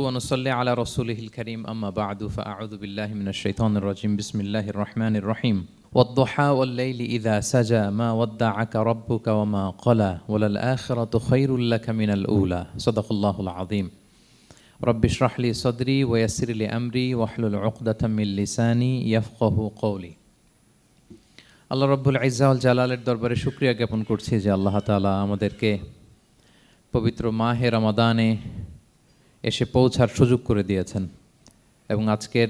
ونصلي على رسوله الكريم أما بعد فأعوذ بالله من الشيطان الرجيم بسم الله الرحمن الرحيم والضحى والليل إذا سجى ما ودعك ربك وما قلى وللآخرة خير لك من الأولى صدق الله العظيم رب اشرح لي صدري ويسر لي أمري واحلل عقدة من لساني يفقه قولي আল্লাহ রব্বুল ইজ্জা ওয়াল জালালের দরবারে শুকরিয়া জ্ঞাপন করছি যে আল্লাহ তাআলা আমাদেরকে পবিত্র মাহে রমাদানে এসে পৌঁছার সুযোগ করে দিয়েছেন এবং আজকের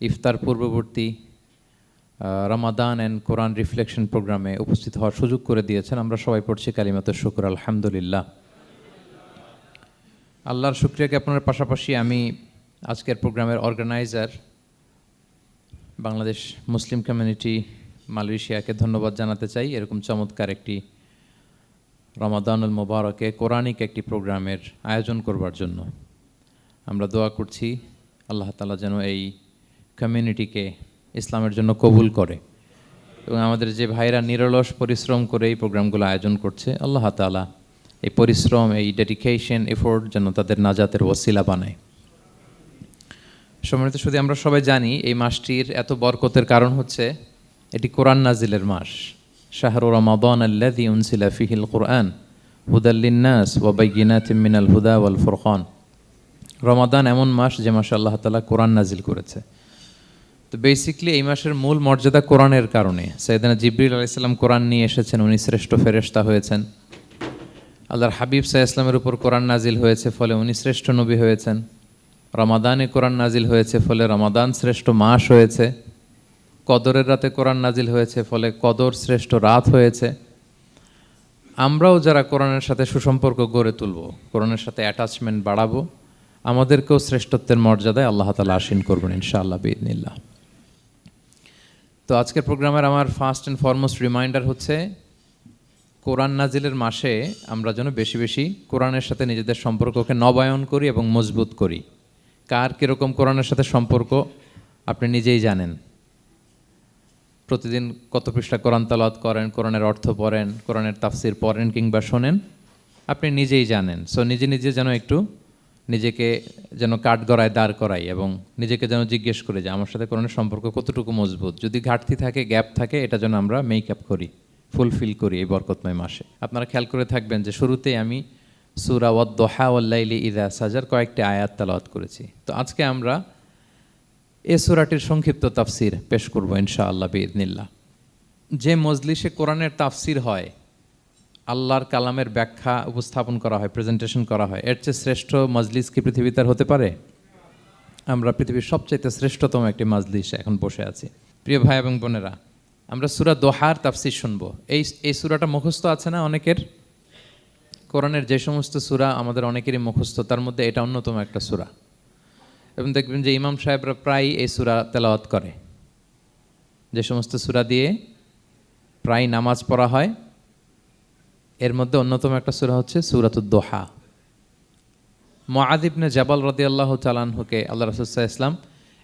ইফতার পূর্ববর্তী রমাদান অ্যান্ড কোরআন রিফ্লেকশন প্রোগ্রামে উপস্থিত হওয়ার সুযোগ করে দিয়েছেন। আমরা সবাই পড়ছি কালিমাতুশ শুকর আলহামদুলিল্লাহ। আল্লাহর শুকরিয়া জ্ঞাপনের পাশাপাশি আমি আজকের প্রোগ্রামের অর্গানাইজার বাংলাদেশ মুসলিম কমিউনিটি মালয়েশিয়াকে ধন্যবাদ জানাতে চাই এরকম চমৎকার একটি রমাদানুল মুবারকে কোরআনিক একটি প্রোগ্রামের আয়োজন করবার জন্য। আমরা দোয়া করছি আল্লাহ তাআলা যেন এই কমিউনিটিকে ইসলামের জন্য কবুল করে এবং আমাদের যে ভাইরা নিরলস পরিশ্রম করে এই প্রোগ্রামগুলো আয়োজন করছে আল্লাহ তাআলা এই পরিশ্রম, এই ডেডিকেশন, এফোর্ট যেন তাদের নাজাতের ওসিলা বানায়। সম্মানিত শুধু আমরা সবাই জানি এই মাসটির এত বরকতের কারণ হচ্ছে এটি কোরআন নাজিলের মাস। শাহরু রমাদান আল্লাযী উনজিলা ফীহিল কুরআন হুদাল লিন্নাস ওয়া বাইয়িনাতিম মিনাল হুদা ওয়াল ফুরকান। রমাদান এমন মাস যে মাসে আল্লাহ তাআলা কোরআন নাজিল করেছে। তো বেসিক্যালি এই মাসের মূল মর্যাদা কোরআনের কারণে। সাইয়েদনা জিবরিল আলাইহিস সালাম কোরআন নিয়ে এসেছেন, উনি শ্রেষ্ঠ ফেরেশতা হয়েছেন। আল্লাহর হাবিব সাল্লাল্লাহু আলাইহি ওয়াসাল্লামের উপর কোরআন নাজিল হয়েছে, ফলে উনি শ্রেষ্ঠ নবী হয়েছেন। রমাদানে কোরআন নাজিল হয়েছে, ফলে রমাদান শ্রেষ্ঠ মাস হয়েছে। কদরের রাতে কোরআন নাজিল হয়েছে, ফলে কদর শ্রেষ্ঠ রাত হয়েছে। আমরাও যারা কোরআনের সাথে সুসম্পর্ক গড়ে তুলব, কোরআনের সাথে অ্যাটাচমেন্ট বাড়াবো, আমাদেরকেও শ্রেষ্ঠত্বের মর্যাদায় আল্লাহ তাআলা আসীন করবেন ইনশাআল্লাহ বিইذنিল্লাহ। তো আজকের প্রোগ্রামের আমার ফার্স্ট অ্যান্ড ফরমোস্ট রিমাইন্ডার হচ্ছে কোরআন নাজিলের মাসে আমরা যেন বেশি বেশি কোরআনের সাথে নিজেদের সম্পর্ককে নবায়ন করি এবং মজবুত করি। কার কীরকম কোরআনের সাথে সম্পর্ক আপনি নিজেই জানেন। প্রতিদিন কত পৃষ্ঠা কোরআন তেলাওয়াত করেন, কোরআনের অর্থ পড়েন, কোরআনের তাফসির পড়েন কিংবা শোনেন, আপনি নিজেই জানেন। সো নিজে নিজে যেন একটু নিজেকে যেন কাঠগড়ায় দাঁড় করাই এবং নিজেকে যেন জিজ্ঞেস করি যে আমার সাথে কোরআনের সম্পর্ক কতটুকু মজবুত। যদি ঘাটতি থাকে, গ্যাপ থাকে, এটা যেন আমরা মেক আপ করি, ফুলফিল করি এই বরকতময় মাসে। আপনারা খেয়াল করে থাকবেন যে শুরুতেই আমি সূরা ওয়াদ-দুহা ওয়াল-লাইলি ইযা সাজার কয়েকটি আয়াত তেলাওয়াত করেছি। তো আজকে আমরা এই সূরাটির সংক্ষিপ্ত তাফসির পেশ করব ইনশাআল্লাহ বিইذنিল্লাহ। যে মজলিসে কোরআনের তাফসির হয়, আল্লাহর কালামের ব্যাখ্যা উপস্থাপন করা হয়, প্রেজেন্টেশন করা হয়, এর চেয়ে শ্রেষ্ঠ মজলিস কি পৃথিবীতে হতে পারে? আমরা পৃথিবীর সবচাইতে শ্রেষ্ঠতম একটি মজলিসে এখন বসে আছি। প্রিয় ভাই এবং বোনেরা, আমরা সূরা দোহার তাফসির শুনব। এই সূরাটা মুখস্থ আছে না অনেকের? কোরআনের যে সমস্ত সূরা আমাদের অনেকেরই মুখস্থ, তার মধ্যে এটা অন্যতম একটা সূরা। এবং দেখবেন যে ইমাম সাহেবরা প্রায় এই সূরা তেলাওয়াত করে। যে সমস্ত সূরা দিয়ে প্রায় নামাজ পড়া হয়, এর মধ্যে অন্যতম একটা সূরা হচ্ছে সূরাতুদ দোহা। মুআয ইবনে জাবাল রাদিয়াল্লাহু তাআলা আনহুকে আল্লাহ রাসূল সাল্লাল্লাহু আলাইহি ওয়াসাল্লাম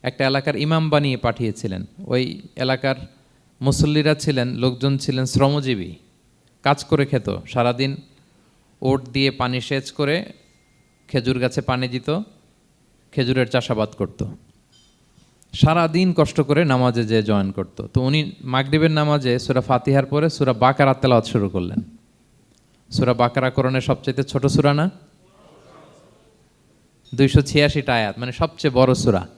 একটা এলাকার ইমাম বানিয়ে পাঠিয়েছিলেন। ওই এলাকার মুসল্লিরা ছিলেন, লোকজন ছিলেন শ্রমজীবী, কাজ করে খেত। সারাদিন ওট দিয়ে পানি সেচ করে খেজুর গাছে পানি দিত, খেজুরের চাষাবাদ করত, সারাদিন কষ্ট করে নামাজে যে জয়েন করত। তো উনি মাগরিবের নামাজে সূরা ফাতিহার পরে সূরা বাকারা তেলাওয়াত শুরু করলেন। সূরা বাকারা কোরআনের সবচেয়ে ছোট সূরা না? 286টা আয়াত, মানে সবচেয়ে বড় সূরা।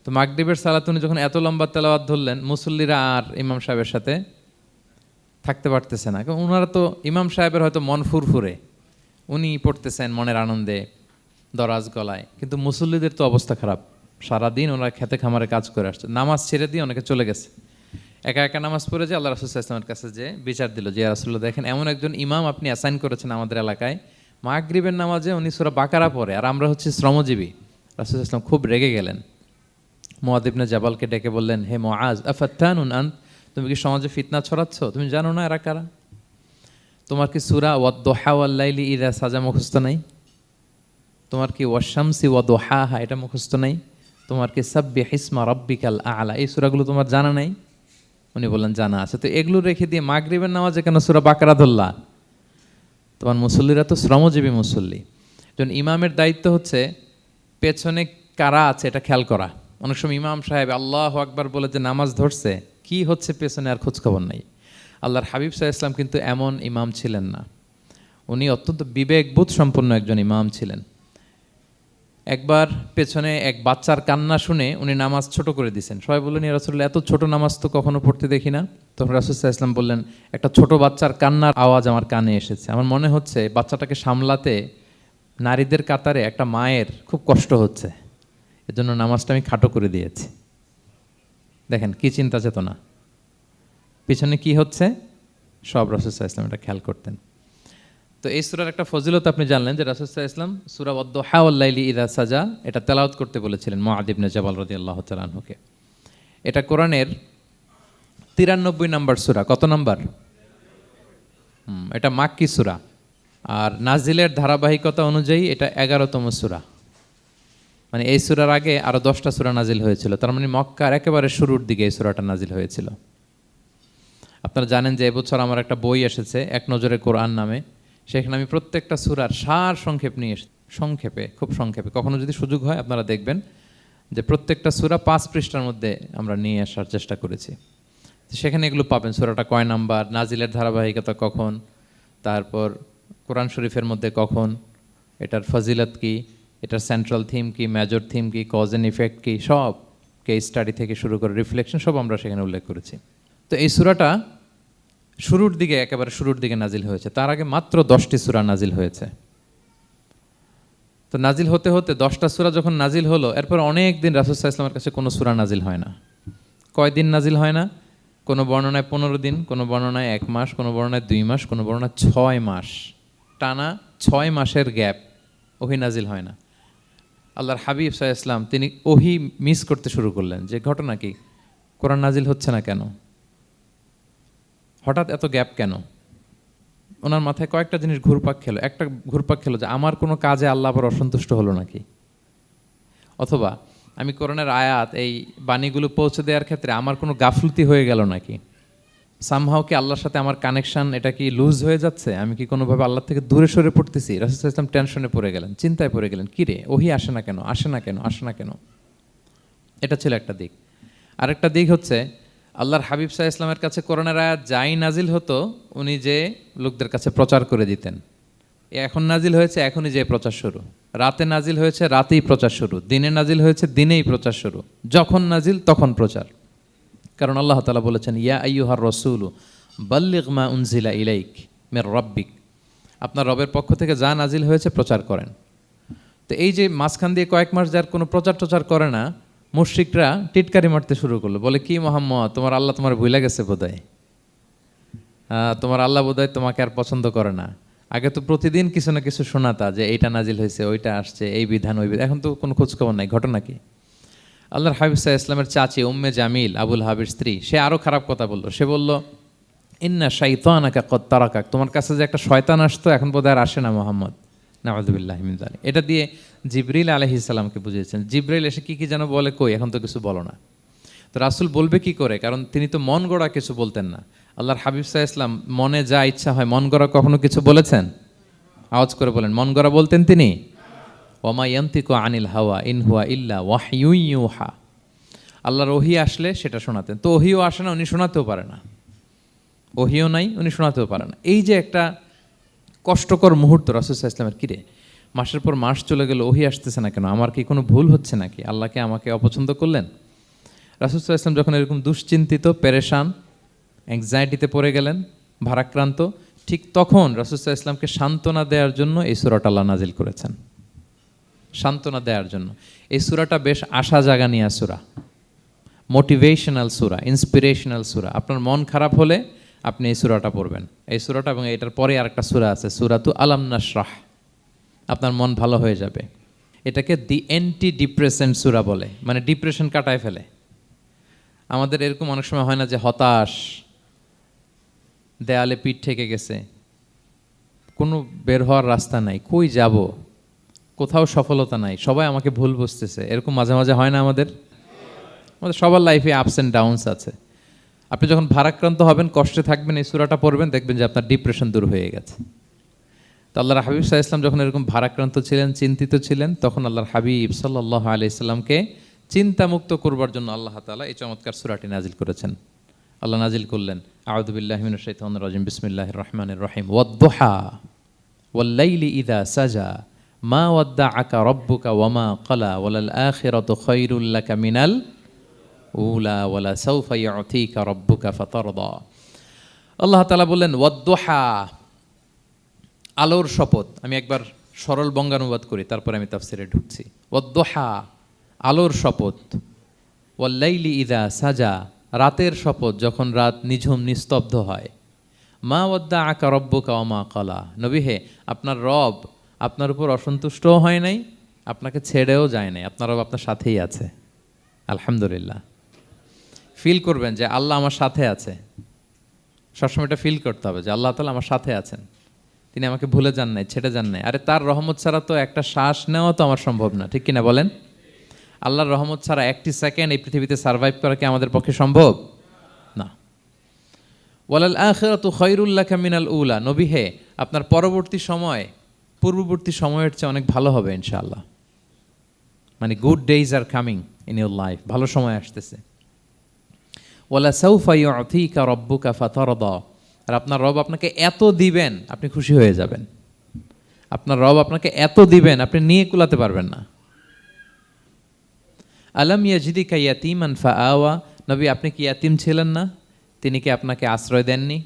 তো মাগরিবের সালাত উনি যখন এত লম্বা তেলাওয়াত ধরলেন, মুসল্লিরা আর ইমাম সাহেবের সাথে থাকতে পারতেছে না। কারণ ওনারা তো, ইমাম সাহেবের হয়তো মন ফুরফুরে, উনি পড়তেছেন মনের আনন্দে দরাজ গলায়, কিন্তু মুসল্লিদের তো অবস্থা খারাপ। সারাদিন ওনারা খেতে খামারে কাজ করে আসছে, নামাজ ছেড়ে দিয়ে অনেকে চলে গেছে। একা একা নামাজ পড়ে যে আল্লাহ রাসূল সাল্লাল্লাহু আলাইহি ওয়াসাল্লামের কাছে যে বিচার দিল যে ইয়া রাসূলুল্লাহ, দেখেন এমন একজন ইমাম আপনি অ্যাসাইন করেছেন আমাদের এলাকায়, মাগরিবের নামাজে উনি সূরা বাকারা পড়ে, আর আমরা হচ্ছে শ্রমজীবী। রাসূল সাল্লাল্লাহু আলাইহি ওয়াসাল্লাম খুব রেগে গেলেন। মুআয ইবনে জাবালকে ডেকে বললেন, হে মুআয, আফাত্তানুন আন্ত, তুমি কি সমাজে ফিতনা ছড়াচ্ছ? তুমি জানো না এরা কারা? তোমার কি সূরা ওয়াদ-দুহা ওয়াল-লাইলি ইযা সাজা মুখস্থ নাই? তোমার কি ওয়াশ-শামসি ওয়া-দুহাহা এটা মুখস্থ নাই? তোমার কি সাব্বিহ ইসমা রাব্বিকাল আ'লা এই সূরাগুলো তোমার জানা নাই? উনি বললেন জানা আছে। তো এগুলো রেখে দিয়ে মাগরিবের নামাজে কেন সূরা বাকারা ধরলা? তোমার মুসল্লিরা তো শ্রমজীবী মুসল্লি। যেমন ইমামের দায়িত্ব হচ্ছে পেছনে কারা আছে এটা খেয়াল করা। অনেক সময় ইমাম সাহেব আল্লাহু আকবার বলে যে নামাজ ধরছে, কি হচ্ছে পেছনে আর খোঁজখবর নাই। আল্লাহর হাবিব সাল্লাল্লাহু আলাইহি ওয়াসাল্লাম কিন্তু এমন ইমাম ছিলেন না, উনি অত্যন্ত বিবেকবোধ সম্পন্ন একজন ইমাম ছিলেন। একবার পেছনে এক বাচ্চার কান্না শুনে উনি নামাজ ছোট করে দিয়েছেন। সবাই বললেন, ইয়া রাসূলুল্লাহ, এত ছোট নামাজ তো কখনো পড়তে দেখি না। তখন রাসূল সাল্লাল্লাহু আলাইহি ওয়াসাল্লাম বললেন, একটা ছোট বাচ্চার কান্নার আওয়াজ আমার কানে এসেছে, আমার মনে হচ্ছে বাচ্চাটাকে সামলাতে নারীদের কাতারে একটা মায়ের খুব কষ্ট হচ্ছে, এজন্য নামাজটা আমি খাটো করে দিয়েছি। দেখেন কি চিন্তা চেতনা, পিছনে কি হচ্ছে সব রাসূল সাল্লাল্লাহু আলাইহি ওয়াসাল্লাম এটা খেয়াল করতেন। তো এই সূরার একটা ফজিলত আপনি জানলেন যে রাসূল সাল্লাল্লাহু আলাইহি ওয়াসাল্লাম সূরা ওয়াদ-দুহা ওয়াল-লাইলি ইযা সাজা এটা তেলাওয়াত করতে বলেছিলেন মুআয ইবনে জাবাল রাদিয়াল্লাহু তাআলা আনহুকে। এটা কোরআনের 93 নম্বর সূরা। কত নম্বর? এটা মাক্কি সূরা, আর নাজিলের ধারাবাহিকতা অনুযায়ী এটা 11তম সূরা। মানে এই সূরার আগে আরো 10টা সূরা নাজিল হয়েছিল, তার মানে মক্কার একেবারে শুরুর দিকে এই সূরাটা নাজিল হয়েছিল। আপনারা জানেন যে এবছর আমার একটা বই এসেছে এক নজরে কোরআন নামে, সেখানে আমি প্রত্যেকটা সূরার সার সংক্ষেপ নিয়ে এসেছি, সংক্ষেপে, খুব সংক্ষেপে। কখনো যদি সুযোগ হয় আপনারা দেখবেন যে প্রত্যেকটা সূরা 5 পৃষ্ঠার মধ্যে আমরা নিয়ে আসার চেষ্টা করেছি। সেখানে এগুলো পাবেন, সূরাটা কয় নাম্বার, নাজিলের ধারাবাহিকতা কখন, তারপর কোরআন শরীফের মধ্যে কখন, এটার ফজিলত কি, এটার সেন্ট্রাল থিম কি, মেজর থিম কি, কজ অ্যান্ড ইফেক্ট কি, সব কেস স্টাডি থেকে শুরু করে রিফ্লেকশন সব আমরা সেখানে উল্লেখ করেছি। তো এই সূরাটা শুরুর দিকে, একেবারে শুরুর দিকে নাজিল হয়েছে। তার আগে মাত্র 10টি সূরা নাজিল হয়েছে। তো নাজিল হতে হতে 10টা সূরা যখন নাজিল হলো, এরপর অনেক দিন রাসূল সাল্লাল্লাহু আলাইহি ওয়াসাল্লামের কাছে কোনো সূরা নাজিল হয় না। কয়দিন নাজিল হয় না? কোনো বর্ণনায় 15 দিন, কোনো বর্ণনায় 1 মাস, কোনো বর্ণনায় 2 মাস, কোনো বর্ণনায় 6 মাস, টানা 6 মাসের গ্যাপ ওহী নাজিল হয় না। আল্লাহর হাবিব সাল্লাল্লাহু আলাইহি ওয়াসাল্লাম তিনি ওহী মিস করতে শুরু করলেন, যে ঘটনা কি, কোরআন নাজিল হচ্ছে না কেন, হঠাৎ এত গ্যাপ কেন? ওনার মাথায় কয়েকটা জিনিস ঘুরপাক খেলো। একটা ঘুরপাক খেলো যে আমার কোনো কাজে আল্লাহ আবার অসন্তুষ্ট হলো নাকি, অথবা আমি কোরআনের আয়াত এই বাণীগুলো পৌঁছে দেওয়ার ক্ষেত্রে আমার কোনো গাফলতি হয়ে গেল নাকি, সামহাও কি আল্লাহর সাথে আমার কানেকশন এটা কি লুজ হয়ে যাচ্ছে, আমি কি কোনোভাবে আল্লাহ থেকে দূরে সরে পড়তেছি। রাসূল সাল্লাল্লাহু আলাইহি ওয়াসাল্লাম টেনশনে পড়ে গেলেন, চিন্তায় পড়ে গেলেন, কি রে ওহী আসে না কেন, আসে না কেন, আসে না কেন। এটা ছিল একটা দিক। আরেকটা দিক হচ্ছে আল্লাহর হাবিব সাল্লাল্লাহু আলাইহি ওয়াসাল্লামের কাছে কোরআনের আয়াত যাই নাজিল হতো উনি যে লোকদের কাছে প্রচার করে দিতেন। এখন নাজিল হয়েছে এখনই যে প্রচার শুরু, রাতে নাজিল হয়েছে রাতেই প্রচার শুরু, দিনে নাজিল হয়েছে দিনেই প্রচার শুরু, যখন নাজিল তখন প্রচার। কারণ আল্লাহ তাআলা বলেছেন, ইয়া আইয়ুহার রাসূলু বাল্লিগ মা উনজিলা ইলাইক মির রাব্বিক, আপনার রবের পক্ষ থেকে যা নাজিল হয়েছে প্রচার করেন। তো এই যে মাঝখান দিয়ে কয়েক মাস যার কোনো প্রচার টচার করে না, মুশরিকরা টিটকারি মারতে শুরু করলো, বলে কি মুহাম্মদ, তোমার আল্লাহ তোমার ভুলে গেছে বোধহয়, তোমার আল্লাহ বোধহয় তোমাকে আর পছন্দ করে না। আগে তো প্রতিদিন কিছু না কিছু শোনাতা যে এইটা নাজিল হয়েছে, ওইটা আসছে, এই বিধান ওই বিধান, এখন তো কোনো খোঁজখবর নাই। ঘটনা কি? আল্লাহর হাবিব সাল্লাল্লাহু আলাইহি ওয়াসাল্লামের চাচি উম্মে জামিল, আবুল হাবির স্ত্রী, সে আরও খারাপ কথা বললো। সে বলল, ইন্না শাইতানাকা কদ তারাকাক, তোমার কাছে যে একটা শয়তান আসতো এখন বোধহয় আর আসে না মুহাম্মদ, নাউযুবিল্লাহি মিন যালিক। এটা দিয়ে জিবরিল আলাইহিস সালামকে বুঝিয়েছেন। জিবরিল এসে কি কি যেন বলে, কই এখন তো কিছু বলো না। তো রাসূল বলবে কি করে, কারণ তিনি তো মন গড়া কিছু বলতেন না। আল্লাহর হাবিব সাল্লাল্লাহু আলাইহি ওয়াসাল্লাম মনে যা ইচ্ছা হয়, মন গড়া কখনো কিছু বলেছেন? আওয়াজ করে বলেন, মন গড়া বলতেন তিনি? ওয়ামা ইয়ানতিকু আনিল হাওয়া ইন হুয়া ইল্লা ওয়াহয়ুন ইউহা, আল্লাহর ওহী আসলে সেটা শোনাতেন। তো ওহীও আসে না, উনি শোনাতেও পারে না, ওহীও নাই, উনি শোনাতেও পারে না। এই যে একটা কষ্টকর মুহূর্ত রাসূল সাল্লাল্লাহু আলাইহি ওয়াসাল্লামের, কিরে মাসের পর মাস চলে গেল, ওহী আসতেছে না কেন, আমার কি কোনো ভুল হচ্ছে নাকি, আল্লাহকে আমাকে অপছন্দ করলেন? রাসূল সাল্লাল্লাহু আলাইহি ওয়াসাল্লাম যখন এরকম দুশ্চিন্তিত, পেরেশান, অ্যাংজাইটিতে পড়ে গেলেন, ভারাক্রান্ত, ঠিক তখন রাসূল সাল্লাল্লাহু আলাইহি ওয়াসাল্লামকে সান্ত্বনা দেওয়ার জন্য এই সূরাটা আল্লাহ নাজিল করেছেন। সান্ত্বনা দেওয়ার জন্য এই সূরাটা বেশ আশা জাগানিয়া সূরা, মোটিভেশনাল সূরা, ইন্সপিরেশনাল সূরা। আপনার মন খারাপ হলে আপনি এই সূরাটা পড়বেন, এই সূরাটা, এবং এটার পরে আরেকটা সূরা আছে, সূরাতু আলাম নাশরাহ, আপনার মন ভালো হয়ে যাবে। এটাকে দি অ্যান্টি ডিপ্রেসেন্ট সূরা বলে, মানে ডিপ্রেশন কাটায় ফেলে। আমাদের এরকম অনেক সময় হয় না যে হতাশ, দেয়ালে পিঠ ঠেকে গেছে, কোনো বের হওয়ার রাস্তা নাই, কই যাব, কোথাও সফলতা নাই, সবাই আমাকে ভুল বুঝতেছে, এরকম মাঝে মাঝে হয় না আমাদের? আমাদের সবার লাইফে আপস অ্যান্ড ডাউনস আছে। আপনি যখন ভারাক্রান্ত হবেন, কষ্টে থাকবেন, এই সূরাটা পড়বেন, দেখবেন যে আপনার ডিপ্রেশন দূর হয়ে গেছে। তো আল্লাহর হাবিব সাল্লাল্লাহু আলাইহি ওয়াসাল্লাম যখন এরকম ভারাক্রান্ত ছিলেন, চিন্তিত ছিলেন, তখন আল্লাহর হাবিব সাল্লাল্লাহু আলাইহি সাল্লামকে চিন্তামুক্ত করবার জন্য আল্লাহ তাআলা এই চমৎকার সূরাটি নাজিল করেছেন। আল্লাহ নাজিল করলেন, আউযু বিল্লাহি মিনাশ শাইতানির রাজিম, বিসমিল্লাহির রহমানির রহিম, ওয়াদ-দুহা ওয়াল-লাইলি ইযা সাজা মা ওয়াদ্দাআকা রাব্বুকা ওয়া মা ক্বালা ওয়ালাল আখিরাতু খায়রুল লাকা মিনাল উলা ওয়ালা সাওফা ইউতিকা রাব্বুকা ফাতারদা। আল্লাহ তাআলা বললেন ওয়াদ-দুহা, আলোর শপথ। আমি একবার সরল বঙ্গানুবাদ করি, তারপরে আমি তাফসিরে ঢুকছি। ওয়াদ-দুহা, আলোর শপথ। ওয়াল-লাইলি ইযা সাজা, রাতের শপথ, যখন রাত নিঝুম নিস্তব্ধ হয়। মা ওয়াদ্দাআকা রাব্বুকা ওয়া মা ক্বালা, নবী হে, আপনার রব আপনার উপর অসন্তুষ্টও হয় নাই, আপনাকে ছেড়েও যায় নাই, আপনার রব আপনার সাথেই আছে। আলহামদুলিল্লাহ। ফিল করবেন যে আল্লাহ আমার সাথে আছে। সবসময় এটা ফিল করতে হবে যে আল্লাহ তাআলা আমার সাথে আছেন, তিনি আমাকে ভুলে যান নাই, ছেড়ে যান নাই। আরে তার রহমত ছাড়া তো একটা শ্বাস নেওয়া তো আমার সম্ভব না, ঠিক কিনা বলেন? আল্লাহর রহমত ছাড়া একটি সেকেন্ড এই পৃথিবীতে সার্ভাইভ করা কি আমাদের পক্ষে সম্ভব না। ওয়ালাল আখিরাতু খায়রুল লাকা মিনাল উলা, নবী হে, আপনার পরবর্তী সময় পূর্ববর্তী সময়ের চেয়ে অনেক ভালো হবে ইনশাআল্লাহ। মানে good days are coming in your life, ভালো সময় আসতেছে। ওয়ালা সাওফা ইউতিকা রাব্বুকা ফাতারদা, আর আপনার রব আপনাকে এত দিবেন আপনি খুশি হয়ে যাবেন। আপনার রব আপনাকে এত দিবেন আপনি নিয়ে কুলাতে পারবেন না। আলাম ইয়াজিদিকা ইয়াতীমান ফাআওয়া, নবী আপনি কি ইয়াতীম ছিলেন না? তিনি কি আপনাকে আশ্রয় দেননি?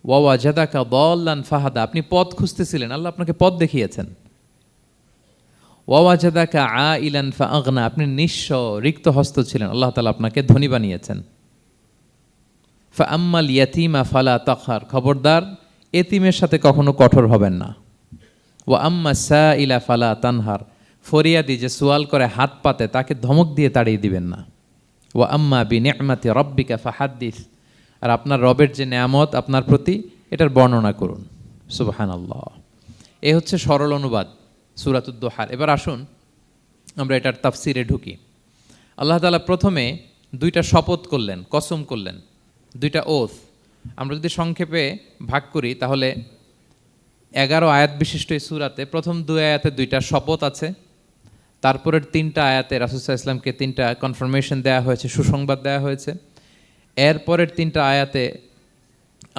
ওয়া ওয়াজাদাকা দাল্লান ফাহাদা, আপনি পথ খুঁজতেছিলেন, আল্লাহ আপনাকে পথ দেখিয়েছেন। ওয়া ওয়াজাদাকা আইলান ফাআগনা, আপনি নিঃস্ব রিক্ত হস্ত ছিলেন, আল্লাহ তাআলা আপনাকে ধনী বানিয়েছেন। ফাআম্মাল ইয়াতীমা ফালা তাকহার, খবরদার এতিমের সাথে কখনো কঠোর হবেন না। ওয়া আম্মা সাইলা ফালা তানহার, ফরিয়াদি যে সোয়াল করে হাত পাতে তাকে ধমক দিয়ে তাড়িয়ে দিবেন না। ওয়া আম্মা বিনি'মাতি রাব্বিকা ফাহাদ্দিস, আর আপনার রবের যে নেয়ামত আপনার প্রতি, এটার বর্ণনা করুন। সুবহানাল্লাহ। এ হচ্ছে সরল অনুবাদ সূরাতুদ দুহার। এবার আসুন আমরা এটার তাফসিরে ঢুকি। আল্লাহ তাআলা প্রথমে দুইটা শপথ করলেন, কসম করলেন, দুইটা ওথ। আমরা যদি সংক্ষেপে ভাগ করি তাহলে 11 আয়াত বিশিষ্ট এই সূরাতে প্রথম 2 আয়াতে দুইটা শপথ আছে, তারপরের 3টা আয়াতে রাসূল সাল্লাল্লাহু আলাইহি ওয়াসাল্লামকে 3টা কনফার্মেশন দেওয়া হয়েছে, সুসংবাদ দেওয়া হয়েছে। এরপরের 3টা আয়াতে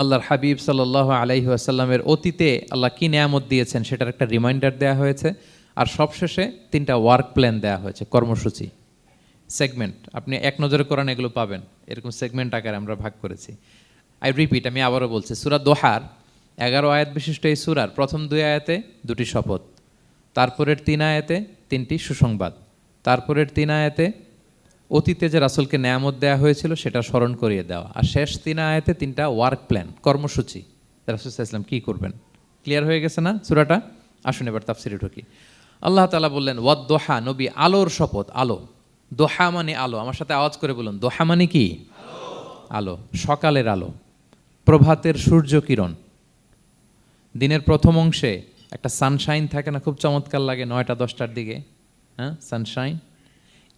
আল্লাহর হাবিব সাল্লাল্লাহু আলাইহি ওয়াসাল্লামের অতীতে আল্লাহ কী নেয়ামত দিয়েছেন সেটার একটা রিমাইন্ডার দেওয়া হয়েছে। আর সবশেষে 3টা ওয়ার্ক প্ল্যান দেওয়া হয়েছে, কর্মসূচি, সেগমেন্ট। আপনি এক নজরে কোরআন এগুলো পাবেন, এরকম সেগমেন্ট আকারে আমরা ভাগ করেছি। আই রিপিট, আমি আবারও বলছি, সূরা দোহার 11 আয়াত বিশিষ্ট এই সূরার প্রথম 2 আয়াতে 2টি শপথ, তারপরের 3 আয়াতে 3টি সুসংবাদ, তারপরের 3 আয়াতে অতীতে যে রাসূলকে নেয়ামত দেওয়া হয়েছিল সেটা স্মরণ করিয়ে দেওয়া, আর শেষ 3 আয়াতে 3টা ওয়ার্ক প্ল্যান, কর্মসূচি, রাসূল সাল্লাল্লাহু আলাইহি ওয়াসাল্লাম কী করবেন। ক্লিয়ার হয়ে গেছে না সূরাটা? আসুন এবার তাফসিরে ঢুকি। আল্লাহ তাআলা বললেন ওয়াদ-দুহা, নবী আলোর শপথ। আলো, দোহা মানে আলো। আমার সাথে আওয়াজ করে বলুন, দোহা মানে কি? আলো, সকালের আলো, প্রভাতের সূর্য কিরণ। দিনের প্রথম অংশে একটা সানশাইন থাকে না, খুব চমৎকার লাগে 9টা 10টার দিকে, হ্যাঁ, সানশাইন।